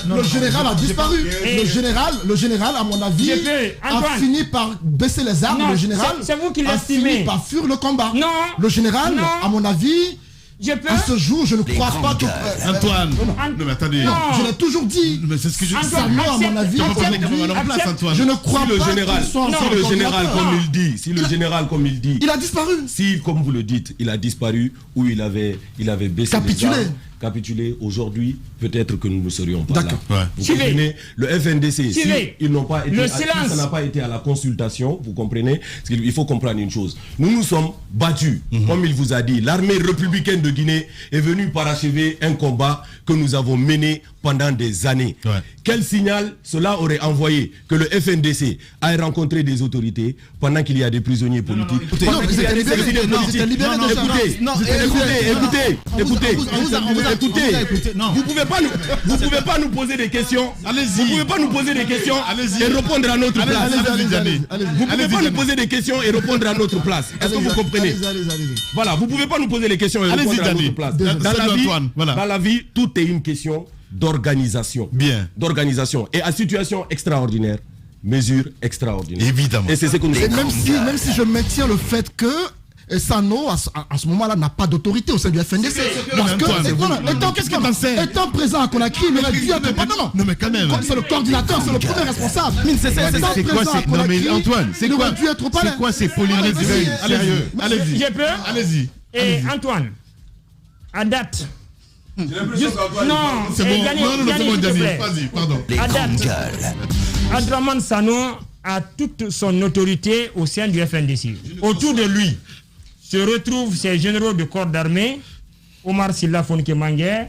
Le général a disparu. Le général, à mon avis, a fini par baisser les armes. Le général a fini par fuir le combat. Non. Le général, à mon avis, à ce jour, je ne crois pas que... Antoine, non mais attendez. Non, je l'ai toujours dit. Mais c'est ce que je dis. Sano, à mon avis, je ne crois pas si le général, comme il dit, il a disparu. Si, comme vous le dites, il a disparu ou il avait baissé les armes, capitulé, aujourd'hui, peut-être que nous ne serions pas là. Ouais. Vous comprenez? Le FNDC, ils n'ont pas été, ça n'a pas été à la consultation, vous comprenez? Il faut comprendre une chose. Nous nous sommes battus, comme il vous a dit. L'armée républicaine de Guinée est venue parachever un combat que nous avons mené pendant des années. Ouais. Quel signal cela aurait envoyé que le FNDC aille rencontrer des autorités pendant qu'il y a des prisonniers politiques? Écoutez, vous pouvez pas nous poser des questions. Vous pouvez pas nous poser des questions et répondre à notre place. Vous pouvez pas nous poser des questions et répondre à notre place. Est-ce que vous comprenez? Voilà, vous pouvez pas nous poser des questions et répondre à notre place. Dans la vie, tout est une question d'organisation. Bien. D'organisation. Et à situation extraordinaire, mesure extraordinaire. Évidemment. Et c'est ce que nous même si je maintiens le fait que Sano, à ce moment-là, n'a pas d'autorité au sein du FNDC. Parce que, étant présent à Conakry, il aurait dû être... Non, mais quand même. Comme c'est le coordinateur, c'est le premier responsable. C'est quoi non, mais Antoine, c'est quoi ces politiques sérieux? Allez-y. J'ai peur. Allez-y. Et Antoine, à date... Non, c'est bon. C'est bon, Gianni. Vas-y, pardon. À date, Abdraman Sano a toute son autorité au sein du FNDC. Autour de lui se retrouvent ses généraux de corps d'armée, Omar Silla Fonike Manguer,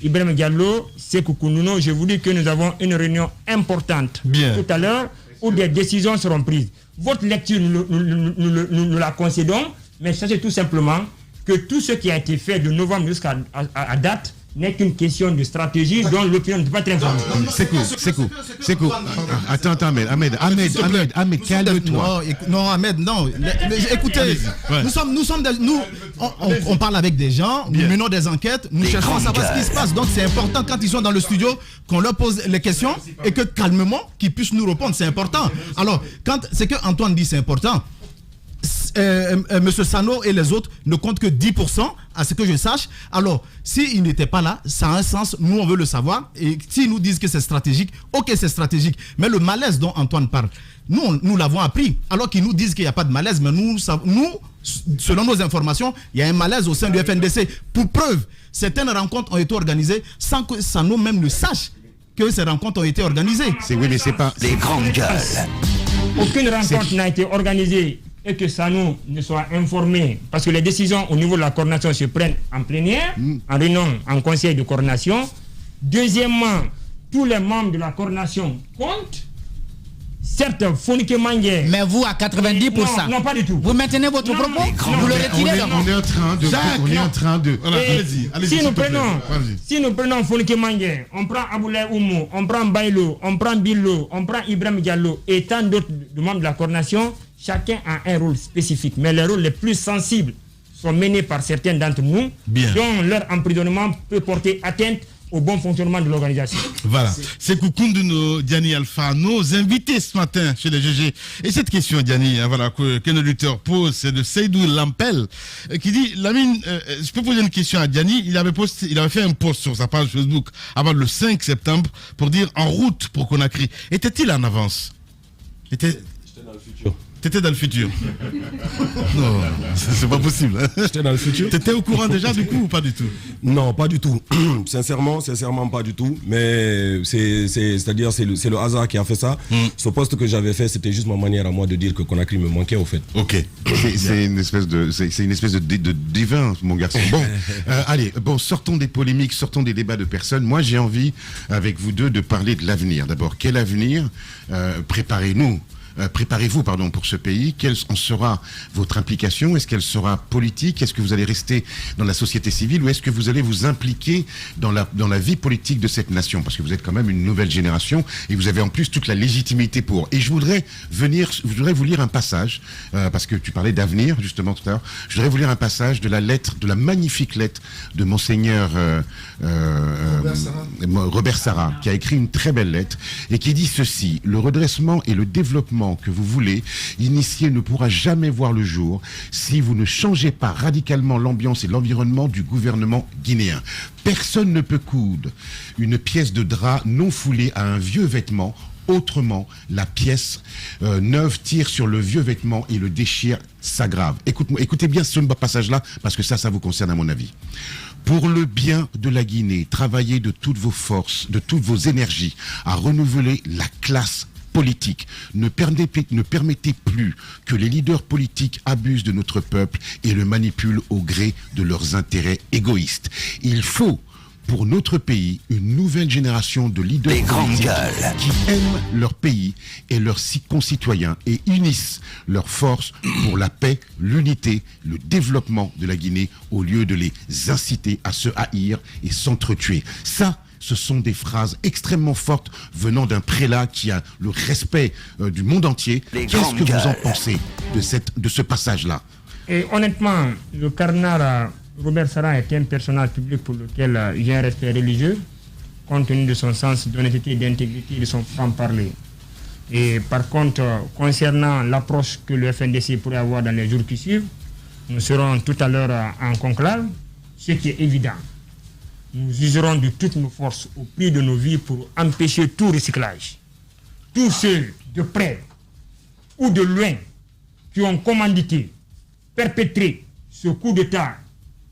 Ibrahim Diallo, Sekou Koununo. Je vous dis que nous avons une réunion importante tout à l'heure où des décisions seront prises. Votre lecture, nous la concédons, mais sachez tout simplement que tout ce qui a été fait de novembre jusqu'à date n'est qu'une question de stratégie dont l'opinion ne peut pas être informée. C'est cool. Attends, Ahmed, calme-toi. Non, Ahmed, non. Écoutez, on parle avec des gens, nous menons des enquêtes, nous cherchons à savoir ce qui se passe. Donc c'est important quand ils sont dans le studio qu'on leur pose les questions et que calmement qu'ils puissent nous répondre. C'est important. Alors, quand c'est que Antoine dit c'est important. Monsieur Sano et les autres ne comptent que 10% à ce que je sache. Alors, s'ils n'étaient pas là, ça a un sens, nous on veut le savoir. Et s'ils nous disent que c'est stratégique, ok, c'est stratégique. Mais le malaise dont Antoine parle, nous l'avons appris. Alors qu'ils nous disent qu'il n'y a pas de malaise, mais nous, selon nos informations, il y a un malaise au sein du FNDC. Pour preuve, certaines rencontres ont été organisées sans que Sano même ne sache que ces rencontres ont été organisées. Oui, mais c'est pas... Les grandes gueules. Aucune rencontre n'a été organisée et que Sano ne soit informé, parce que les décisions au niveau de la coordination se prennent en plénière, en réunion, en conseil de coordination. Deuxièmement, tous les membres de la coordination comptent. Certes, Fonike Manguer... Mais vous, à 90%. Non, pas du tout. Vous maintenez votre propos? Vous le retirez? On est en train de... Si nous prenons Fonike Manguer, on prend Aboulaye Oumou, on prend Bailo, on prend Billo, on prend Ibrahim Diallo et tant d'autres membres de la coordination, chacun a un rôle spécifique. Mais les rôles les plus sensibles sont menés par certains d'entre nous, dont leur emprisonnement peut porter atteinte au bon fonctionnement de l'organisation. Voilà. C'est Koukoundouno, Gianni Alpha, nos invités ce matin chez les GG. Et cette question, Gianni, voilà, que nos auditeurs posent, c'est de Seydou Lampel, qui dit, Lamine, je peux poser une question à Gianni. Il avait fait un post sur sa page Facebook avant le 5 septembre pour dire en route pour Conakry. Était-il en avance? J'étais dans le futur. T'étais dans le futur? Non, c'est pas possible. J'étais dans le futur. T'étais au courant déjà du coup ou pas du tout? Non, pas du tout. Sincèrement pas du tout. Mais c'est-à-dire c'est le hasard qui a fait ça. Ce poste que j'avais fait, c'était juste ma manière à moi de dire que Conakry me manquait au fait. Ok. C'est une espèce de divin, mon garçon. Bon, allez, sortons des polémiques, sortons des débats de personnes. Moi, j'ai envie, avec vous deux, de parler de l'avenir. D'abord, quel avenir? Préparez-vous pour ce pays. Quelle en sera votre implication? Est-ce qu'elle sera politique? Est-ce que vous allez rester dans la société civile ou est-ce que vous allez vous impliquer dans la vie politique de cette nation? Parce que vous êtes quand même une nouvelle génération et vous avez en plus toute la légitimité pour. Et je voudrais vous lire un passage, parce que tu parlais d'avenir justement tout à l'heure. Je voudrais vous lire un passage de la magnifique lettre de Monseigneur Robert Sarah, qui a écrit une très belle lettre et qui dit ceci: le redressement et le développement que vous voulez initier ne pourra jamais voir le jour si vous ne changez pas radicalement l'ambiance et l'environnement du gouvernement guinéen. Personne ne peut coudre une pièce de drap non foulée à un vieux vêtement. Autrement, la pièce neuve tire sur le vieux vêtement et le déchire, s'aggrave. Écoutez bien ce passage-là, parce que ça vous concerne à mon avis. Pour le bien de la Guinée, travaillez de toutes vos forces, de toutes vos énergies à renouveler la classe politique. Ne permettez plus que les leaders politiques abusent de notre peuple et le manipulent au gré de leurs intérêts égoïstes. Il faut pour notre pays une nouvelle génération de leaders politiques qui aiment leur pays et leurs concitoyens et unissent leurs forces pour la paix, l'unité, le développement de la Guinée au lieu de les inciter à se haïr et s'entretuer. Ça, ce sont des phrases extrêmement fortes venant d'un prélat qui a le respect du monde entier. Qu'est-ce que vous en pensez de ce passage-là? Et honnêtement, le cardinal Robert Sarah est un personnage public pour lequel j'ai un respect religieux, compte tenu de son sens d'honnêteté, d'intégrité et de son franc-parler. Et par contre, concernant l'approche que le FNDC pourrait avoir dans les jours qui suivent, nous serons tout à l'heure en conclave, ce qui est évident. Nous userons de toutes nos forces au prix de nos vies pour empêcher tout recyclage. Tous ceux de près ou de loin qui ont commandité, perpétré ce coup d'État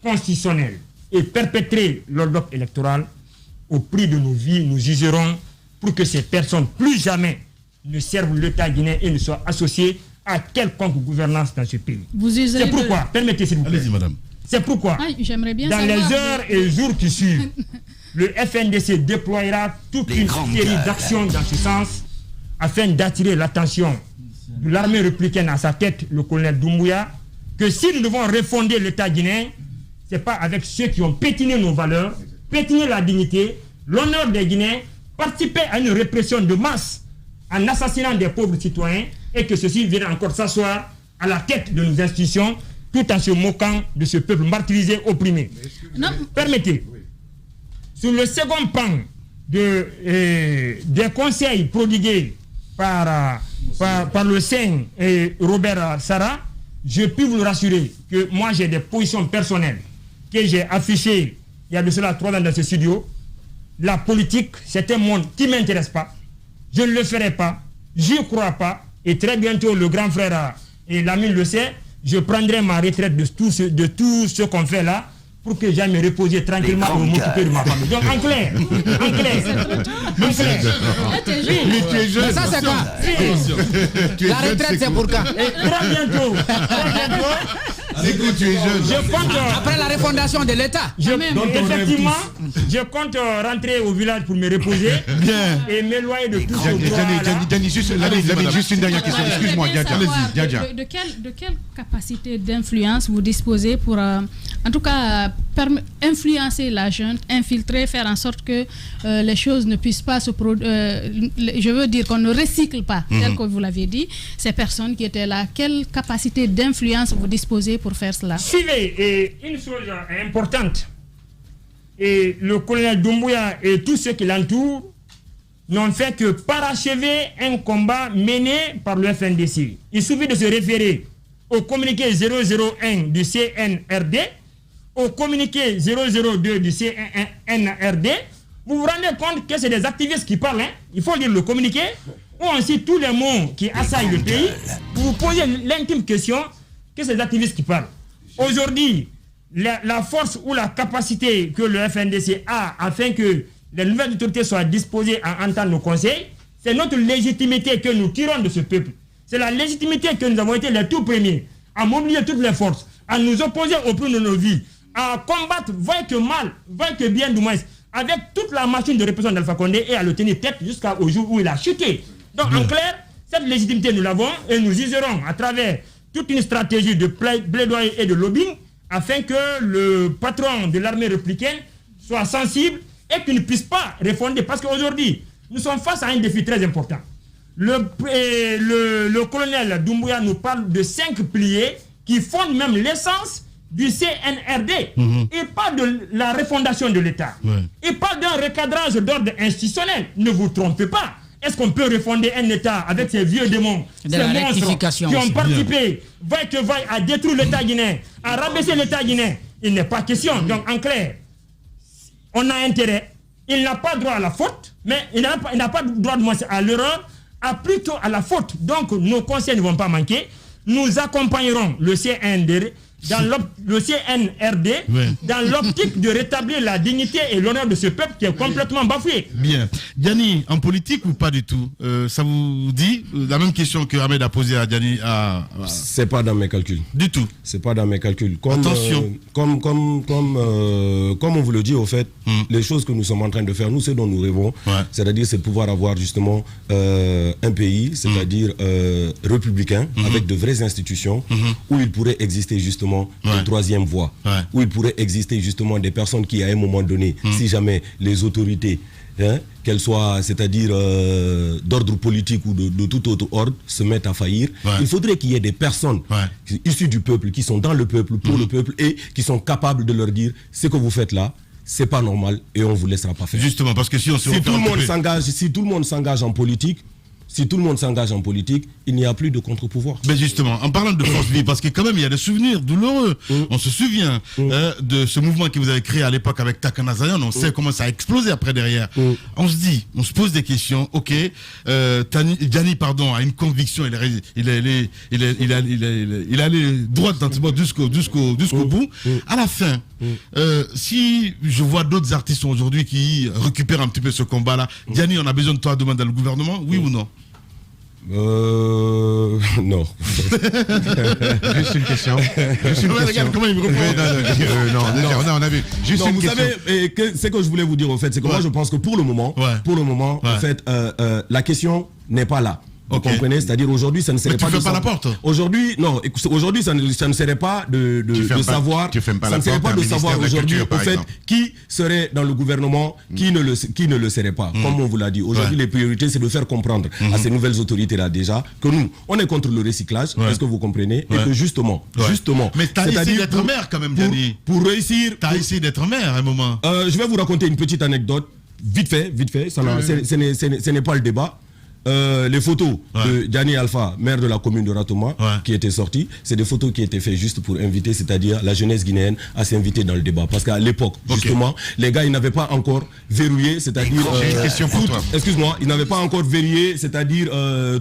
constitutionnel et perpétré l'ordre électoral, au prix de nos vies, nous userons pour que ces personnes plus jamais ne servent l'État guinéen et ne soient associées à quelconque gouvernance dans ce pays. C'est pourquoi, permettez s'il vous plaît. Allez-y, madame. C'est pourquoi, bien dans les heures et jours qui suivent, le FNDC déployera toute une série d'actions dans ce sens afin d'attirer l'attention de l'armée républicaine à sa tête, le colonel Doumbouya, que si nous devons refonder l'État guinéen, ce n'est pas avec ceux qui ont pétiné nos valeurs, pétiné la dignité, l'honneur des Guinéens, participer à une répression de masse en assassinant des pauvres citoyens et que ceux-ci viennent encore s'asseoir à la tête de nos institutions tout en se moquant de ce peuple martyrisé, opprimé. Non. Permettez, sur le second pan des conseils prodigués par le Saint et Robert Sarah, je puis vous le rassurer que moi j'ai des positions personnelles que j'ai affichées il y a de cela 3 ans dans ce studio. La politique, c'est un monde qui ne m'intéresse pas. Je ne le ferai pas. Je n'y crois pas. Et très bientôt, le grand frère et l'ami le sait, je prendrai ma retraite de tout ce qu'on fait là pour que j'aille me reposer tranquillement et m'occuper de ma famille. Donc en clair. Ça c'est quoi? La retraite c'est pour quand? Très bientôt. Je compte après la refondation de l'État. Effectivement, je compte rentrer au village pour me reposer et m'éloigner de tout ce Diani, juste une dernière question. Excuse-moi, Diadja. De quelle capacité d'influence vous disposez pour, en tout cas, influencer la junte, infiltrer, faire en sorte que les choses ne puissent pas se produire. Je veux dire qu'on ne recycle pas, tel que vous l'avez dit, ces personnes qui étaient là. Quelle capacité d'influence vous disposez pour faire cela? Suivez, et une chose importante, et le colonel Doumbouya et tous ceux qui l'entourent n'ont fait que parachever un combat mené par le FNDC. Il suffit de se référer au communiqué 001 du CNRD, au communiqué 002 du CNRD. Vous vous rendez compte que c'est des activistes qui parlent, hein? Il faut lire le communiqué, où on cite tous les mots qui assaillent le pays. Vous vous posez l'intime question que c'est des activistes qui parlent. Aujourd'hui, la force ou la capacité que le FNDC a afin que les nouvelles autorités soient disposées à entendre nos conseils, c'est notre légitimité que nous tirons de ce peuple. C'est la légitimité que nous avons été les tout premiers à mobiliser toutes les forces, à nous opposer au prix de nos vies, à combattre, voire que mal, voire que bien du moins, avec toute la machine de répression d'Alpha Condé et à le tenir tête jusqu'au jour où il a chuté. Donc en clair, cette légitimité nous l'avons et nous userons à travers toute une stratégie de plaidoyer et de lobbying afin que le patron de l'armée républicaine soit sensible et qu'il ne puisse pas refonder. Parce qu'aujourd'hui, nous sommes face à un défi très important. Le colonel Doumbouya nous parle de 5 piliers qui fondent même l'essence du CNRD. Il parle de la refondation de l'État. Il parle d'un recadrage d'ordre institutionnel. Ne vous trompez pas. Est-ce qu'on peut refonder un État avec ces vieux démons, ces monstres qui ont participé, à détruire l'État guinéen, à rabaisser l'État guinéen? Il n'est pas question. Donc en clair, on a intérêt. Il n'a pas droit à la faute, mais il n'a pas droit à l'erreur, plutôt à la faute. Donc nos conseils ne vont pas manquer. Nous accompagnerons le CNRD dans l'optique de rétablir la dignité et l'honneur de ce peuple qui est complètement bafoué. Bien. Diani, en politique ou pas du tout, ça vous dit la même question que Ahmed a posée à Diani? C'est pas dans mes calculs. Du tout. C'est pas dans mes calculs. Attention. Comme on vous le dit, au fait, les choses que nous sommes en train de faire, nous, ce dont nous rêvons, c'est-à-dire c'est de pouvoir avoir justement un pays, c'est-à-dire républicain, avec de vraies institutions, où il pourrait exister justement une troisième voie, où il pourrait exister justement des personnes qui à un moment donné, si jamais les autorités, qu'elles soient, c'est-à-dire d'ordre politique ou de tout autre ordre, se mettent à faillir, il faudrait qu'il y ait des personnes issues du peuple, qui sont dans le peuple, pour le peuple, et qui sont capables de leur dire ce que vous faites là, c'est pas normal et on vous laissera pas faire. Justement, parce que si tout le monde s'engage en politique, si tout le monde s'engage en politique, il n'y a plus de contre-pouvoir. Mais justement, en parlant de force vive, parce que quand même il y a des souvenirs douloureux. On se souvient de ce mouvement que vous avez créé à l'époque avec Takana Zion. On sait comment ça a explosé après derrière. On se pose des questions. Ok, Diani, a une conviction. Il est allé droit jusqu'au bout. À la fin, si je vois d'autres artistes aujourd'hui qui récupèrent un petit peu ce combat-là, Diani, on a besoin de toi demain dans le gouvernement, oui ou non? Non. Juste une question. Regarde comment il me répond. On a vu. Juste une question. Vous savez, ce que je voulais vous dire, en fait, c'est que moi, je pense que pour le moment, en fait, la question n'est pas là. Vous comprenez? C'est-à-dire aujourd'hui, ça ne serait pas. Mais tu fermes pas la porte. Aujourd'hui, non. Aujourd'hui, ça ne serait pas de savoir. Ça ne serait pas de savoir aujourd'hui, au fait, qui serait dans le gouvernement, qui ne le serait pas. Comme on vous l'a dit. Aujourd'hui, les priorités, c'est de faire comprendre à ces nouvelles autorités-là déjà que nous, on est contre le recyclage. Est-ce que vous comprenez? Et que justement. Mais t'as essayé d'être maire quand même, Diani. Pour réussir. T'as essayé d'être maire à un moment. Je vais vous raconter une petite anecdote. Vite fait. Ce n'est pas le débat. Les photos de Diani Alpha, maire de la commune de Ratoma, qui étaient sorties, c'est des photos qui étaient faites juste pour inviter, c'est-à-dire la jeunesse guinéenne à s'inviter dans le débat. Parce qu'à l'époque, justement, les gars, ils n'avaient pas encore verrouillé, c'est-à-dire... J'ai une question pour toi. Excuse-moi, ils n'avaient pas encore verrouillé, c'est-à-dire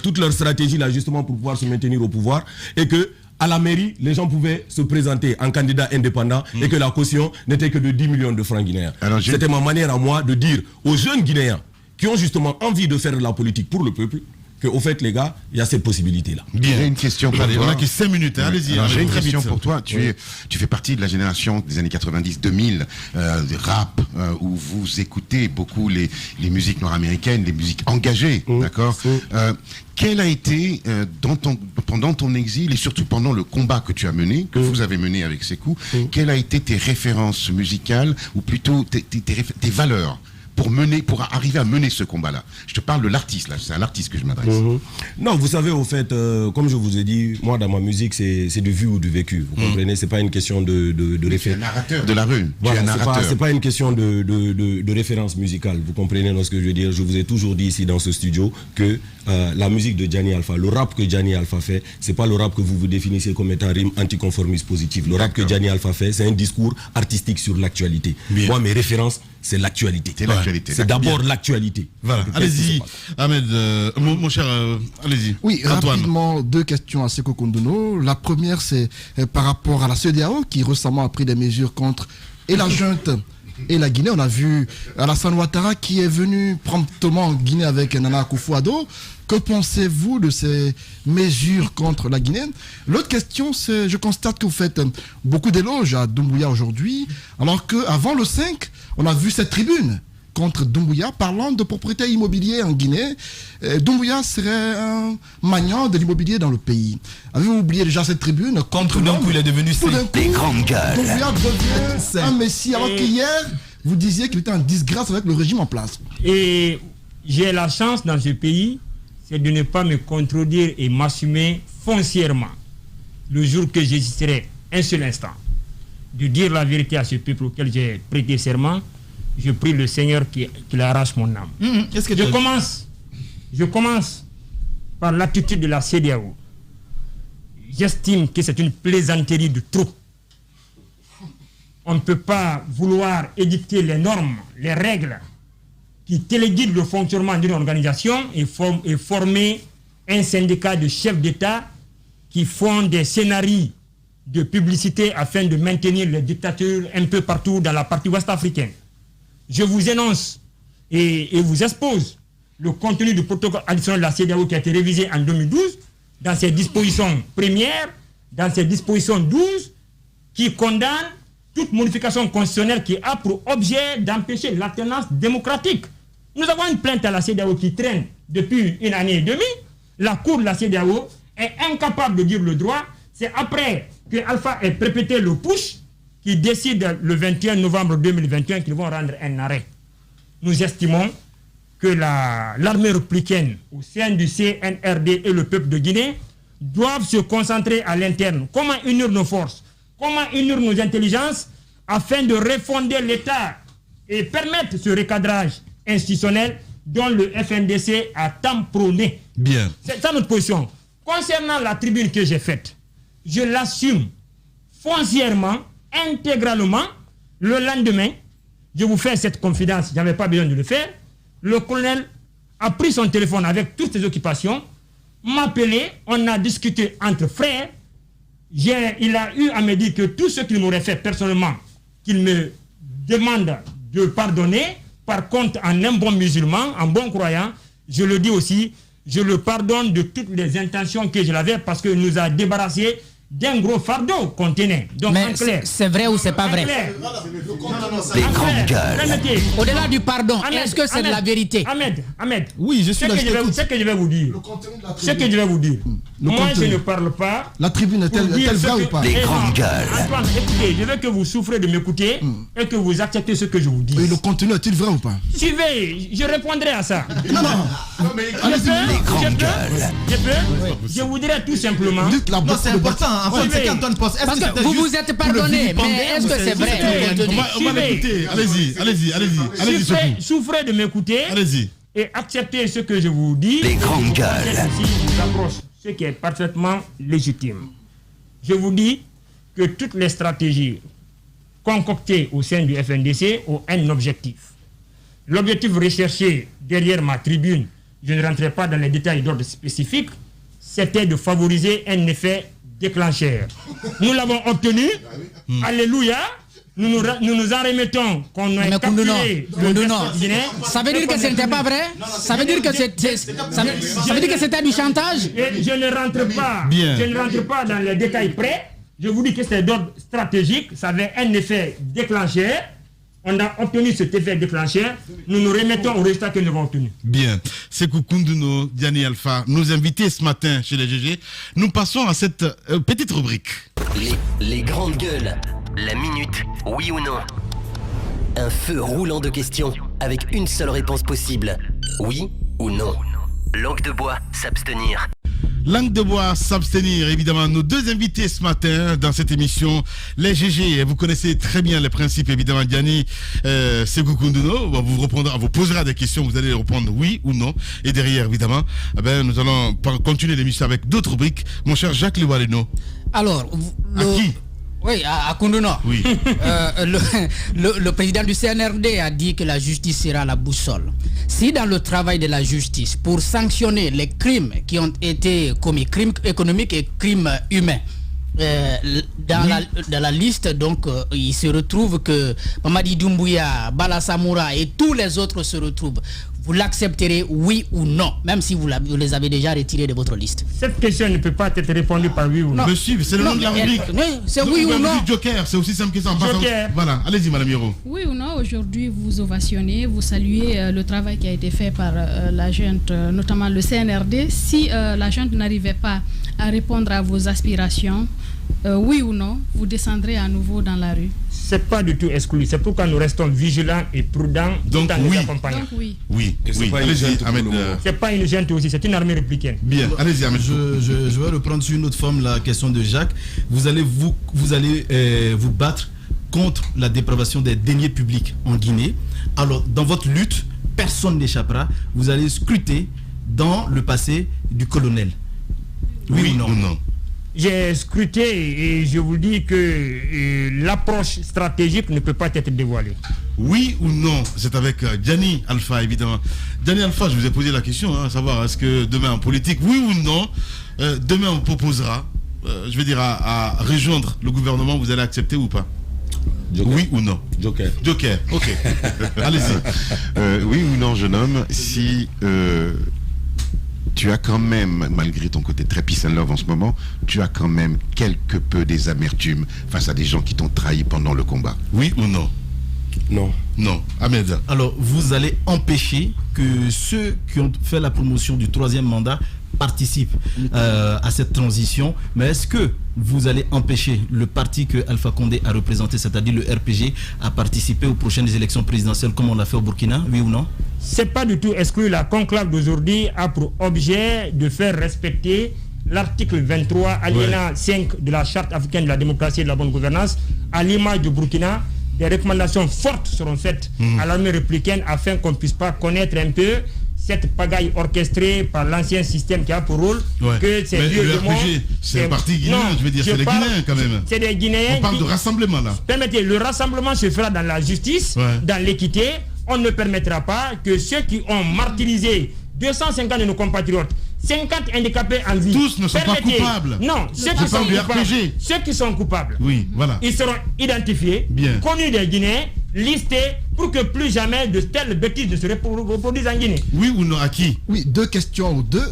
toute leur stratégie là, justement, pour pouvoir se maintenir au pouvoir. Et que à la mairie, les gens pouvaient se présenter en candidat indépendant et que la caution n'était que de 10 millions de francs guinéens. C'était ma manière à moi de dire aux jeunes Guinéens qui ont justement envie de faire de la politique pour le peuple, qu'au fait, les gars, il y a cette possibilité-là. Bien. J'ai une question pour toi. On a que 5 minutes, allez-y. J'ai une question pour toi. Tu fais partie de la génération des années 90-2000, de rap, où vous écoutez beaucoup les musiques nord-américaines, les musiques engagées, d'accord? Quel a été, pendant ton exil et surtout pendant le combat que tu as mené, que vous avez mené avec Sékou, quelles a été tes références musicales, ou plutôt tes valeurs pour arriver à mener ce combat-là? Je te parle de l'artiste, là. C'est à l'artiste que je m'adresse. Non, vous savez, au fait, comme je vous ai dit, moi, dans ma musique, c'est du vu ou du vécu. Vous comprenez? C'est pas une question de référence. Tu es un narrateur de la rue. Voilà, c'est pas une question de référence musicale. Vous comprenez ce que je veux dire? Je vous ai toujours dit ici dans ce studio que la musique de Diani Alpha, le rap que Diani Alpha fait, c'est pas le rap que vous vous définissez comme étant rime anticonformiste positive. Le rap que Diani Alpha fait, c'est un discours artistique sur l'actualité. Moi, mes références, c'est l'actualité. C'est d'abord l'actualité. Voilà. Allez-y, Ahmed, mon cher, allez-y. Oui, Antoine. Rapidement, 2 questions à Sékou Koundono. La première, c'est par rapport à la CEDEAO qui récemment a pris des mesures contre et la junte et la Guinée. On a vu Alassane Ouattara qui est venu promptement en Guinée avec Nana Akufo-Addo. Que pensez-vous de ces mesures contre la Guinée? L'autre question, c'est, je constate que vous faites beaucoup d'éloges à Doumbouya aujourd'hui, alors qu'avant le 5, on a vu cette tribune contre Doumbouya parlant de propriété immobilière en Guinée. Doumbouya serait un magnat de l'immobilier dans le pays. Avez-vous oublié déjà cette tribune? Contre d'un coup, il est devenu des grandes gueules. Doumbouya devient un messie, alors qu'hier, vous disiez qu'il était en disgrâce avec le régime en place. Et j'ai la chance dans ce pays, c'est de ne pas me contredire et m'assumer foncièrement. Le jour que j'hésiterai un seul instant de dire la vérité à ce peuple auquel j'ai prêté serment, je prie le Seigneur qu'il arrache mon âme. Je commence par l'attitude de la CEDEAO. J'estime que c'est une plaisanterie de trop. On ne peut pas vouloir édicter les normes, les règles qui téléguident le fonctionnement d'une organisation et former un syndicat de chefs d'État qui font des scénarios de publicité afin de maintenir les dictatures un peu partout dans la partie ouest africaine. Je vous énonce et vous expose le contenu du protocole additionnel de la CEDEAO qui a été révisé en 2012 dans ses dispositions premières, dans ses dispositions 12 qui condamnent toute modification constitutionnelle qui a pour objet d'empêcher l'alternance démocratique. Nous avons une plainte à la CEDEAO qui traîne depuis 1 année et demie. La cour de la CEDEAO est incapable de dire le droit. C'est après que Alpha ait répété le push qui décide le 21 novembre 2021 qu'ils vont rendre un arrêt. Nous estimons que l'armée républicaine au sein du CNRD et le peuple de Guinée doivent se concentrer à l'interne. Comment unir nos forces? Comment unir nos intelligences afin de refonder l'État et permettre ce recadrage institutionnel dont le FNDC a tant prôné. Bien. C'est ça notre position. Concernant la tribune que j'ai faite, je l'assume foncièrement, intégralement. Le lendemain, je vous fais cette confidence, je n'avais pas besoin de le faire. Le colonel a pris son téléphone avec toutes ses occupations, m'a appelé, on a discuté entre frères. Il a eu à me dire que tout ce qu'il m'aurait fait personnellement, qu'il me demande de pardonner. Par contre, en un bon musulman, en bon croyant, je le dis aussi, je le pardonne de toutes les intentions que je l'avais parce qu'il nous a débarrassé d'un gros fardeau qu'on tenait. Donc, mais c'est vrai ou c'est pas vrai? Les grandes gueules. Au-delà du pardon, est-ce que c'est de la vérité? Ahmed. Oui, je suis là. Ce que je vais vous dire. Moi, je ne parle pas. La tribune est-elle vraie ou pas? Les grandes gueules. Antoine, écoutez, je veux que vous souffrez de m'écouter et que vous acceptez ce que je vous dis. Et le contenu est-il vrai ou pas? Suivez, je répondrai à ça. Non. Je voudrais tout simplement. Non, c'est important. En fait, c'est qu'Antoine pense. Parce que vous vous êtes pardonné, mais est-ce que c'est vrai? On va l'écouter. Allez-y. Souffrez de m'écouter. Allez-y. Et acceptez ce que je vous dis. Les grandes gueules. Ce qui est parfaitement légitime. Je vous dis que toutes les stratégies concoctées au sein du FNDC ont un objectif. L'objectif recherché derrière ma tribune, je ne rentrerai pas dans les détails d'ordre spécifique, c'était de favoriser un effet déclencheur. Nous l'avons obtenu. Alléluia. Nous nous en remettons qu'on ait capturé le Ça veut dire que ce n'était pas vrai? Ça veut dire que c'était du chantage? Je ne rentre pas dans les détails près. Je vous dis que c'est d'ordre stratégique. Ça avait un effet déclencheur. On a obtenu cet effet déclencheur. Nous nous remettons au résultat que nous avons obtenu. Bien. C'est Kounduno, Diani Alpha, nos invités ce matin chez les GG. Nous passons à cette petite rubrique. Les grandes gueules. La minute, oui ou non? Un feu roulant de questions avec une seule réponse possible. Oui ou non? Langue de bois, s'abstenir. Langue de bois, s'abstenir. Évidemment, nos deux invités ce matin dans cette émission, les GG. Vous connaissez très bien les principes, évidemment. Diani, Sékou Kounduno, on vous posera des questions, vous allez répondre oui ou non. Et derrière, évidemment, nous allons continuer l'émission avec d'autres rubriques. Mon cher Jacques Liwaleno. Alors, à qui? Oui, à Kounduno. Oui. Le président du CNRD a dit que la justice sera la boussole. Si dans le travail de la justice, pour sanctionner les crimes qui ont été commis, crimes économiques et crimes humains, dans la liste, donc, il se retrouve que Mamadi Doumbouya, Bala Samoura et tous les autres se retrouvent. Vous l'accepterez, oui ou non, même si vous les avez déjà retirés de votre liste? Cette question ne peut pas être répondue par oui ou non. Monsieur, c'est le nom de la rubrique. C'est oui ou non. Joker, c'est aussi simple que ça. Joker. Voilà, allez-y, Madame Hiro. Oui ou non, aujourd'hui, vous ovationnez, vous saluez le travail qui a été fait par la junte, notamment le CNRD. Si la junte n'arrivait pas à répondre à vos aspirations, oui ou non, vous descendrez à nouveau dans la rue? C'est pas du tout exclu. C'est pourquoi nous restons vigilants et prudents tout en les accompagnant. Donc oui. Oui. Allez-y, Ahmed. C'est pas une junte aussi, c'est une armée républicaine. Bien, allez-y, Ahmed. Je vais reprendre sur une autre forme la question de Jacques. Vous allez vous battre contre la dépravation des deniers publics en Guinée. Alors, dans votre lutte, personne n'échappera. Vous allez scruter dans le passé du colonel. Oui ou non? J'ai scruté et je vous dis que l'approche stratégique ne peut pas être dévoilée. Oui ou non? C'est avec Diani Alpha, évidemment. Diani Alpha, je vous ai posé la question, savoir est-ce que demain en politique, oui ou non, demain on proposera, je vais dire, à rejoindre le gouvernement, vous allez accepter ou pas? Joker. Oui ou non? Joker, ok. Allez-y. Oui ou non, jeune homme, si... tu as quand même, malgré ton côté très peace and love en ce moment, tu as quand même quelque peu des amertumes face à des gens qui t'ont trahi pendant le combat. Oui ou non? Non. Ahmed. Alors, vous allez empêcher que ceux qui ont fait la promotion du 3e mandat participent à cette transition. Mais est-ce que vous allez empêcher le parti que Alpha Condé a représenté, c'est-à-dire le RPG, à participer aux prochaines élections présidentielles comme on l'a fait au Burkina, oui ou non? C'est pas du tout exclu. La conclave d'aujourd'hui a pour objet de faire respecter l'article 23, alinéa 5 de la Charte africaine de la démocratie et de la bonne gouvernance, à l'image du Burkina, des recommandations fortes seront faites à l'armée républicaine afin qu'on ne puisse pas connaître un peu cette pagaille orchestrée par l'ancien système qui a pour rôle que ces vieux démons... C'est un parti guinéen, je veux dire, c'est les Guinéens quand même. C'est des Guinéens. On parle de rassemblement là. Permettez, le rassemblement se fera dans la justice, dans l'équité. On ne permettra pas que ceux qui ont martyrisé 250 de nos compatriotes, 50 handicapés en vie... Tous ne sont pas coupables. Non, ceux qui sont coupables, oui, voilà. Ils seront identifiés, connus des Guinéens, listés pour que plus jamais de telles bêtises ne se reproduisent en Guinée. Oui ou non, à qui? Oui, deux questions ou deux.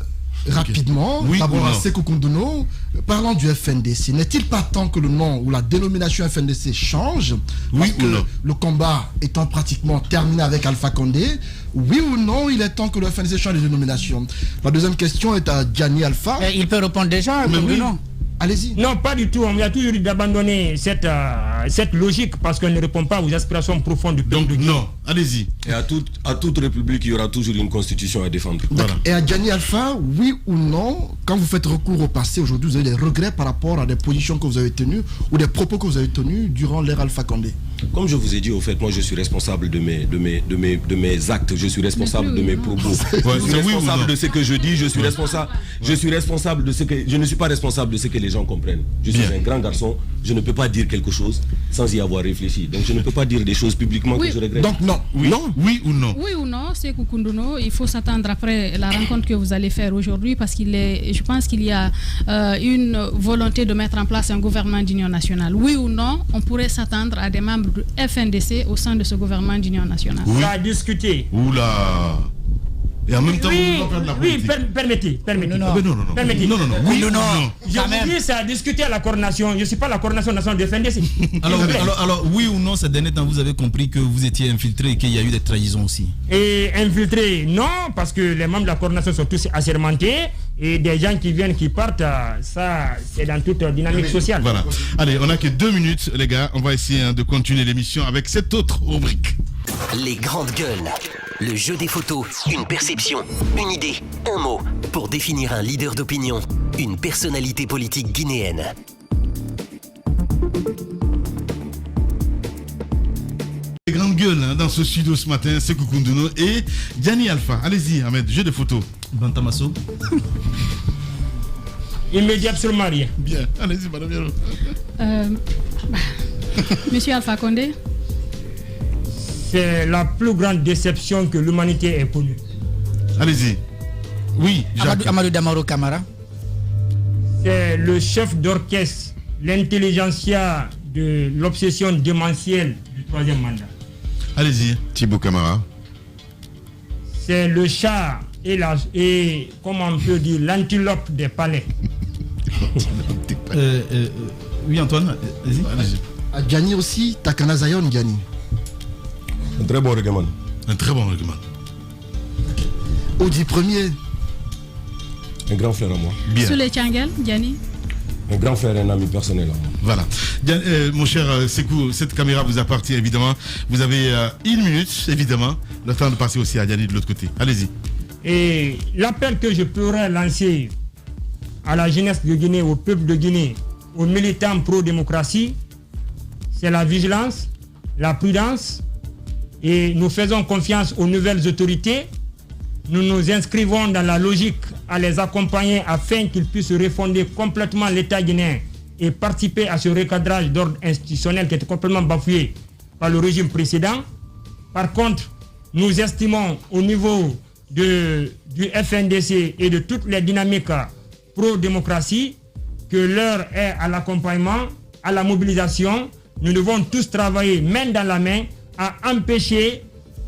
Rapidement, d'abord à Sékou Koundono, parlant du FNDC, n'est-il pas temps que le nom ou la dénomination FNDC change? Parce que le combat étant pratiquement terminé avec Alpha Condé, oui ou non, il est temps que le FNDC change de dénomination? La deuxième question est à Gianni Alpha. Il peut répondre déjà, non? Allez-y. Non, pas du tout. On a toujours dit d'abandonner cette logique parce qu'elle ne répond pas aux aspirations profondes du peuple. Donc non, allez-y. Et à toute république, il y aura toujours une constitution à défendre. Voilà. Et à Gianni Alpha, oui ou non, quand vous faites recours au passé, aujourd'hui, vous avez des regrets par rapport à des positions que vous avez tenues ou des propos que vous avez tenus durant l'ère Alpha Condé? Comme je vous ai dit, au fait, moi je suis responsable de mes actes, je suis responsable de mes propos. Je suis responsable de ce que je dis, je suis responsable de ce que... Je ne suis pas responsable de ce que les gens comprennent. Je suis un grand garçon, je ne peux pas dire quelque chose sans y avoir réfléchi. Donc je ne peux pas dire des choses publiquement que je regrette. Donc non. Oui ou non? Oui ou non, c'est Sékou Koundono. Il faut s'attendre après la rencontre que vous allez faire aujourd'hui parce je pense qu'il y a une volonté de mettre en place un gouvernement d'union nationale. Oui ou non, on pourrait s'attendre à des membres du FNDC au sein de ce gouvernement d'union nationale. On va discuter. Oula. Et en même temps, permettez. Non. Je vous dis, c'est à discuter à la coordination. Je ne suis pas la coordination nationale de FNDC. alors, oui ou non, ces derniers temps, vous avez compris que vous étiez infiltré et qu'il y a eu des trahisons aussi? Et infiltré, non, parce que les membres de la coordination sont tous assermentés. Et des gens qui viennent, qui partent, ça, c'est dans toute dynamique sociale. Voilà. Allez, on n'a que 2 minutes, les gars. On va essayer de continuer l'émission avec cette autre rubrique. Les grandes gueules. Le jeu des photos, une perception, une idée, un mot pour définir un leader d'opinion, une personnalité politique guinéenne. Les grandes gueules dans ce studio ce matin, Sékou Koundono et Gianni Alpha. Allez-y, Ahmed, jeu de photos. Bantamasso. Il me dit absolument rien. Bien, allez-y, madame Yaro. Monsieur Alpha Condé. C'est la plus grande déception que l'humanité ait connue. Allez-y. Oui, Jacques. Amadou Damaro Camara. C'est le chef d'orchestre, l'intelligentsia de l'obsession démentielle du 3e mandat. Allez-y. Thibaut Camara. C'est le chat et comment on peut dire, l'antilope des palais. Oui, Antoine, vas-y. À Gianni aussi, Takana Zayon Gianni. Un très bon règlement. Un très bon règlement. Audi Premier. Un grand frère à moi. Bien. Sous les Tchangel, Gianni. Un grand frère et un ami personnel à moi. Voilà. Mon cher Sékou, cette caméra vous appartient évidemment. Vous avez 1 minute, évidemment. Le temps de passer aussi à Gianni de l'autre côté. Allez-y. Et l'appel que je pourrais lancer à la jeunesse de Guinée, au peuple de Guinée, aux militants pro-démocratie, c'est la vigilance, la prudence, et nous faisons confiance aux nouvelles autorités. Nous nous inscrivons dans la logique à les accompagner afin qu'ils puissent refonder complètement l'État guinéen et participer à ce recadrage d'ordre institutionnel qui était complètement bafoué par le régime précédent. Par contre, nous estimons au niveau du FNDC et de toutes les dynamiques pro-démocratie que l'heure est à l'accompagnement, à la mobilisation. Nous devons tous travailler main dans la main à empêcher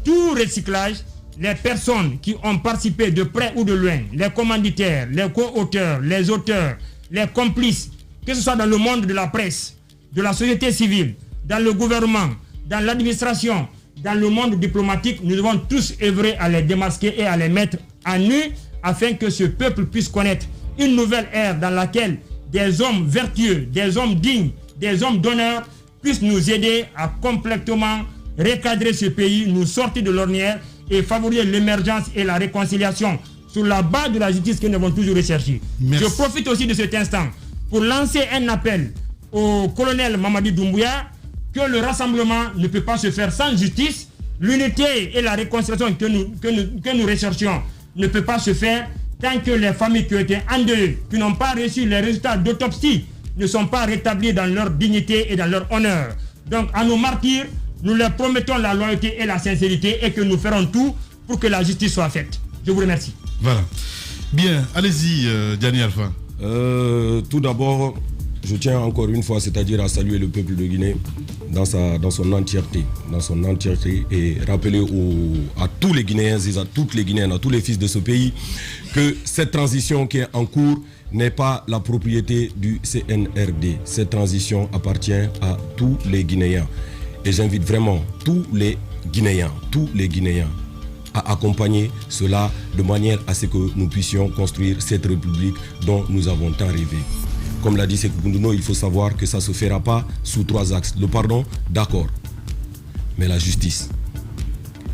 tout recyclage. Les personnes qui ont participé de près ou de loin, les commanditaires, les co-auteurs, les auteurs, les complices, que ce soit dans le monde de la presse, de la société civile, dans le gouvernement, dans l'administration, dans le monde diplomatique, nous devons tous œuvrer à les démasquer et à les mettre à nu afin que ce peuple puisse connaître une nouvelle ère dans laquelle des hommes vertueux, des hommes dignes, des hommes d'honneur puissent nous aider à complètement recadrer ce pays, nous sortir de l'ornière et favoriser l'émergence et la réconciliation sur la base de la justice que nous avons toujours recherchée. Je profite aussi de cet instant pour lancer un appel au colonel Mamadi Doumbouya que le rassemblement ne peut pas se faire sans justice. L'unité et la réconciliation que nous recherchons ne peut pas se faire tant que les familles qui ont été endeuillées, qui n'ont pas reçu les résultats d'autopsie, ne sont pas rétablies dans leur dignité et dans leur honneur. Donc à nos martyrs, nous leur promettons la loyauté et la sincérité et que nous ferons tout pour que la justice soit faite. Je vous remercie. Voilà. Bien, allez-y, Diani Alpha. Tout d'abord, je tiens encore une fois, c'est-à-dire à saluer le peuple de Guinée dans son entièreté, et rappeler à tous les Guinéens et à toutes les Guinéennes, à tous les fils de ce pays, que cette transition qui est en cours n'est pas la propriété du CNRD. Cette transition appartient à tous les Guinéens. Et j'invite vraiment tous les Guinéens à accompagner cela de manière à ce que nous puissions construire cette république dont nous avons tant rêvé. Comme l'a dit Sékou Koundono, il faut savoir que ça ne se fera pas sous 3 axes. Le pardon, d'accord, mais la justice.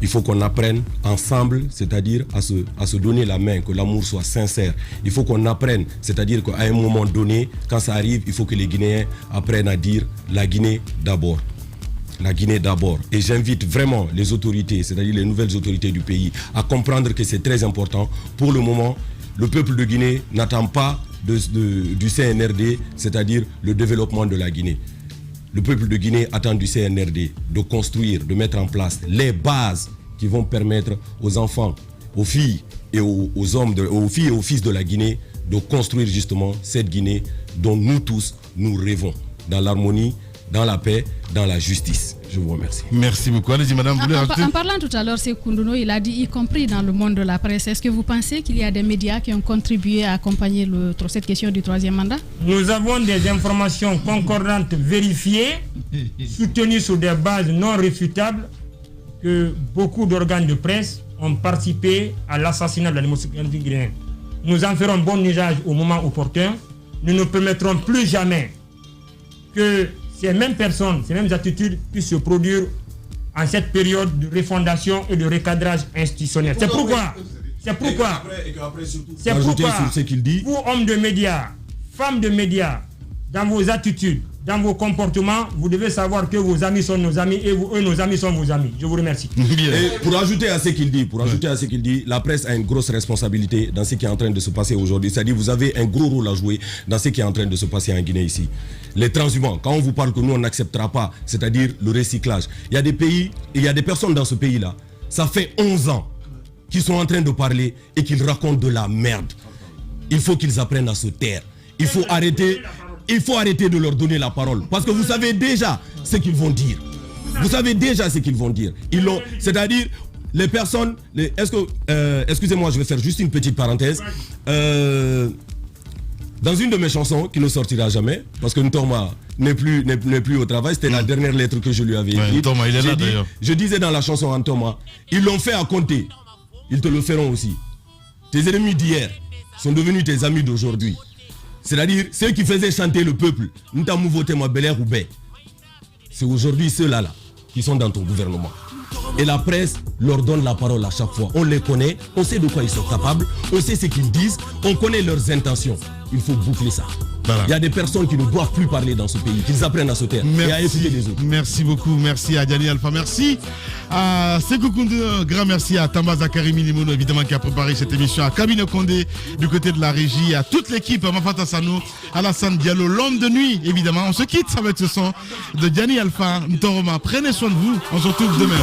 Il faut qu'on apprenne ensemble, c'est-à-dire à se donner la main, que l'amour soit sincère. Il faut qu'on apprenne, c'est-à-dire qu'à un moment donné, quand ça arrive, il faut que les Guinéens apprennent à dire la Guinée d'abord. La Guinée d'abord. Et j'invite vraiment les autorités, c'est-à-dire les nouvelles autorités du pays, à comprendre que c'est très important. Pour le moment, le peuple de Guinée n'attend pas du CNRD, c'est-à-dire le développement de la Guinée. Le peuple de Guinée attend du CNRD de construire, de mettre en place les bases qui vont permettre aux enfants, aux filles et aux filles et aux fils de la Guinée de construire justement cette Guinée dont nous tous nous rêvons, dans l'harmonie, dans la paix, dans la justice. Je vous remercie. Merci beaucoup. Allez-y, madame. En parlant tout à l'heure, Sékou Koundono, il a dit, y compris dans le monde de la presse, est-ce que vous pensez qu'il y a des médias qui ont contribué à accompagner cette question du 3e mandat? Nous avons des informations concordantes vérifiées, soutenues sur des bases non réfutables, que beaucoup d'organes de presse ont participé à l'assassinat de la démocratie guinéenne. Nous en ferons bon usage au moment opportun. Nous ne permettrons plus jamais que ces mêmes personnes, ces mêmes attitudes puissent se produire en cette période de refondation et de recadrage institutionnel. C'est pourquoi, vous, hommes de médias, femmes de médias, dans vos attitudes, dans vos comportements, vous devez savoir que vos amis sont nos amis et nos amis sont vos amis. Je vous remercie. Et pour ajouter à ce qu'il dit, la presse a une grosse responsabilité dans ce qui est en train de se passer aujourd'hui. C'est-à-dire vous avez un gros rôle à jouer dans ce qui est en train de se passer en Guinée ici. Les transhumants, quand on vous parle que nous on n'acceptera pas, c'est-à-dire le recyclage, il y a des pays, il y a des personnes dans ce pays-là, ça fait 11 ans qu'ils sont en train de parler et qu'ils racontent de la merde. Il faut qu'ils apprennent à se taire. Il faut arrêter de leur donner la parole. Parce que vous savez déjà ce qu'ils vont dire. C'est-à-dire, les personnes... excusez-moi, je vais faire juste une petite parenthèse. Dans une de mes chansons, qui ne sortira jamais, parce que Ntoma n'est plus au travail, c'était la dernière lettre que je lui avais écrite. Ntoma, il est là d'ailleurs. Je disais dans la chanson Ntoma, ils l'ont fait à compter. Ils te le feront aussi. Tes ennemis d'hier sont devenus tes amis d'aujourd'hui. C'est-à-dire, ceux qui faisaient chanter le peuple, c'est aujourd'hui ceux-là qui sont dans ton gouvernement. Et la presse leur donne la parole à chaque fois. On les connaît, on sait de quoi ils sont capables, on sait ce qu'ils disent, on connaît leurs intentions. Il faut boucler ça. Voilà. Il y a des personnes qui ne doivent plus parler dans ce pays, qu'ils apprennent à se taire et à écouter les autres. Merci beaucoup, merci à Diani Alpha, merci à Sékou Koundono, grand merci à Tamba Zakari Minimono, évidemment, qui a préparé cette émission, à Kabine Kondé du côté de la régie, à toute l'équipe, à Mafata Sano, Alassane Diallo, l'homme de nuit, évidemment. On se quitte avec ce son de Diani Alpha, Ntoroma. Prenez soin de vous, on se retrouve demain.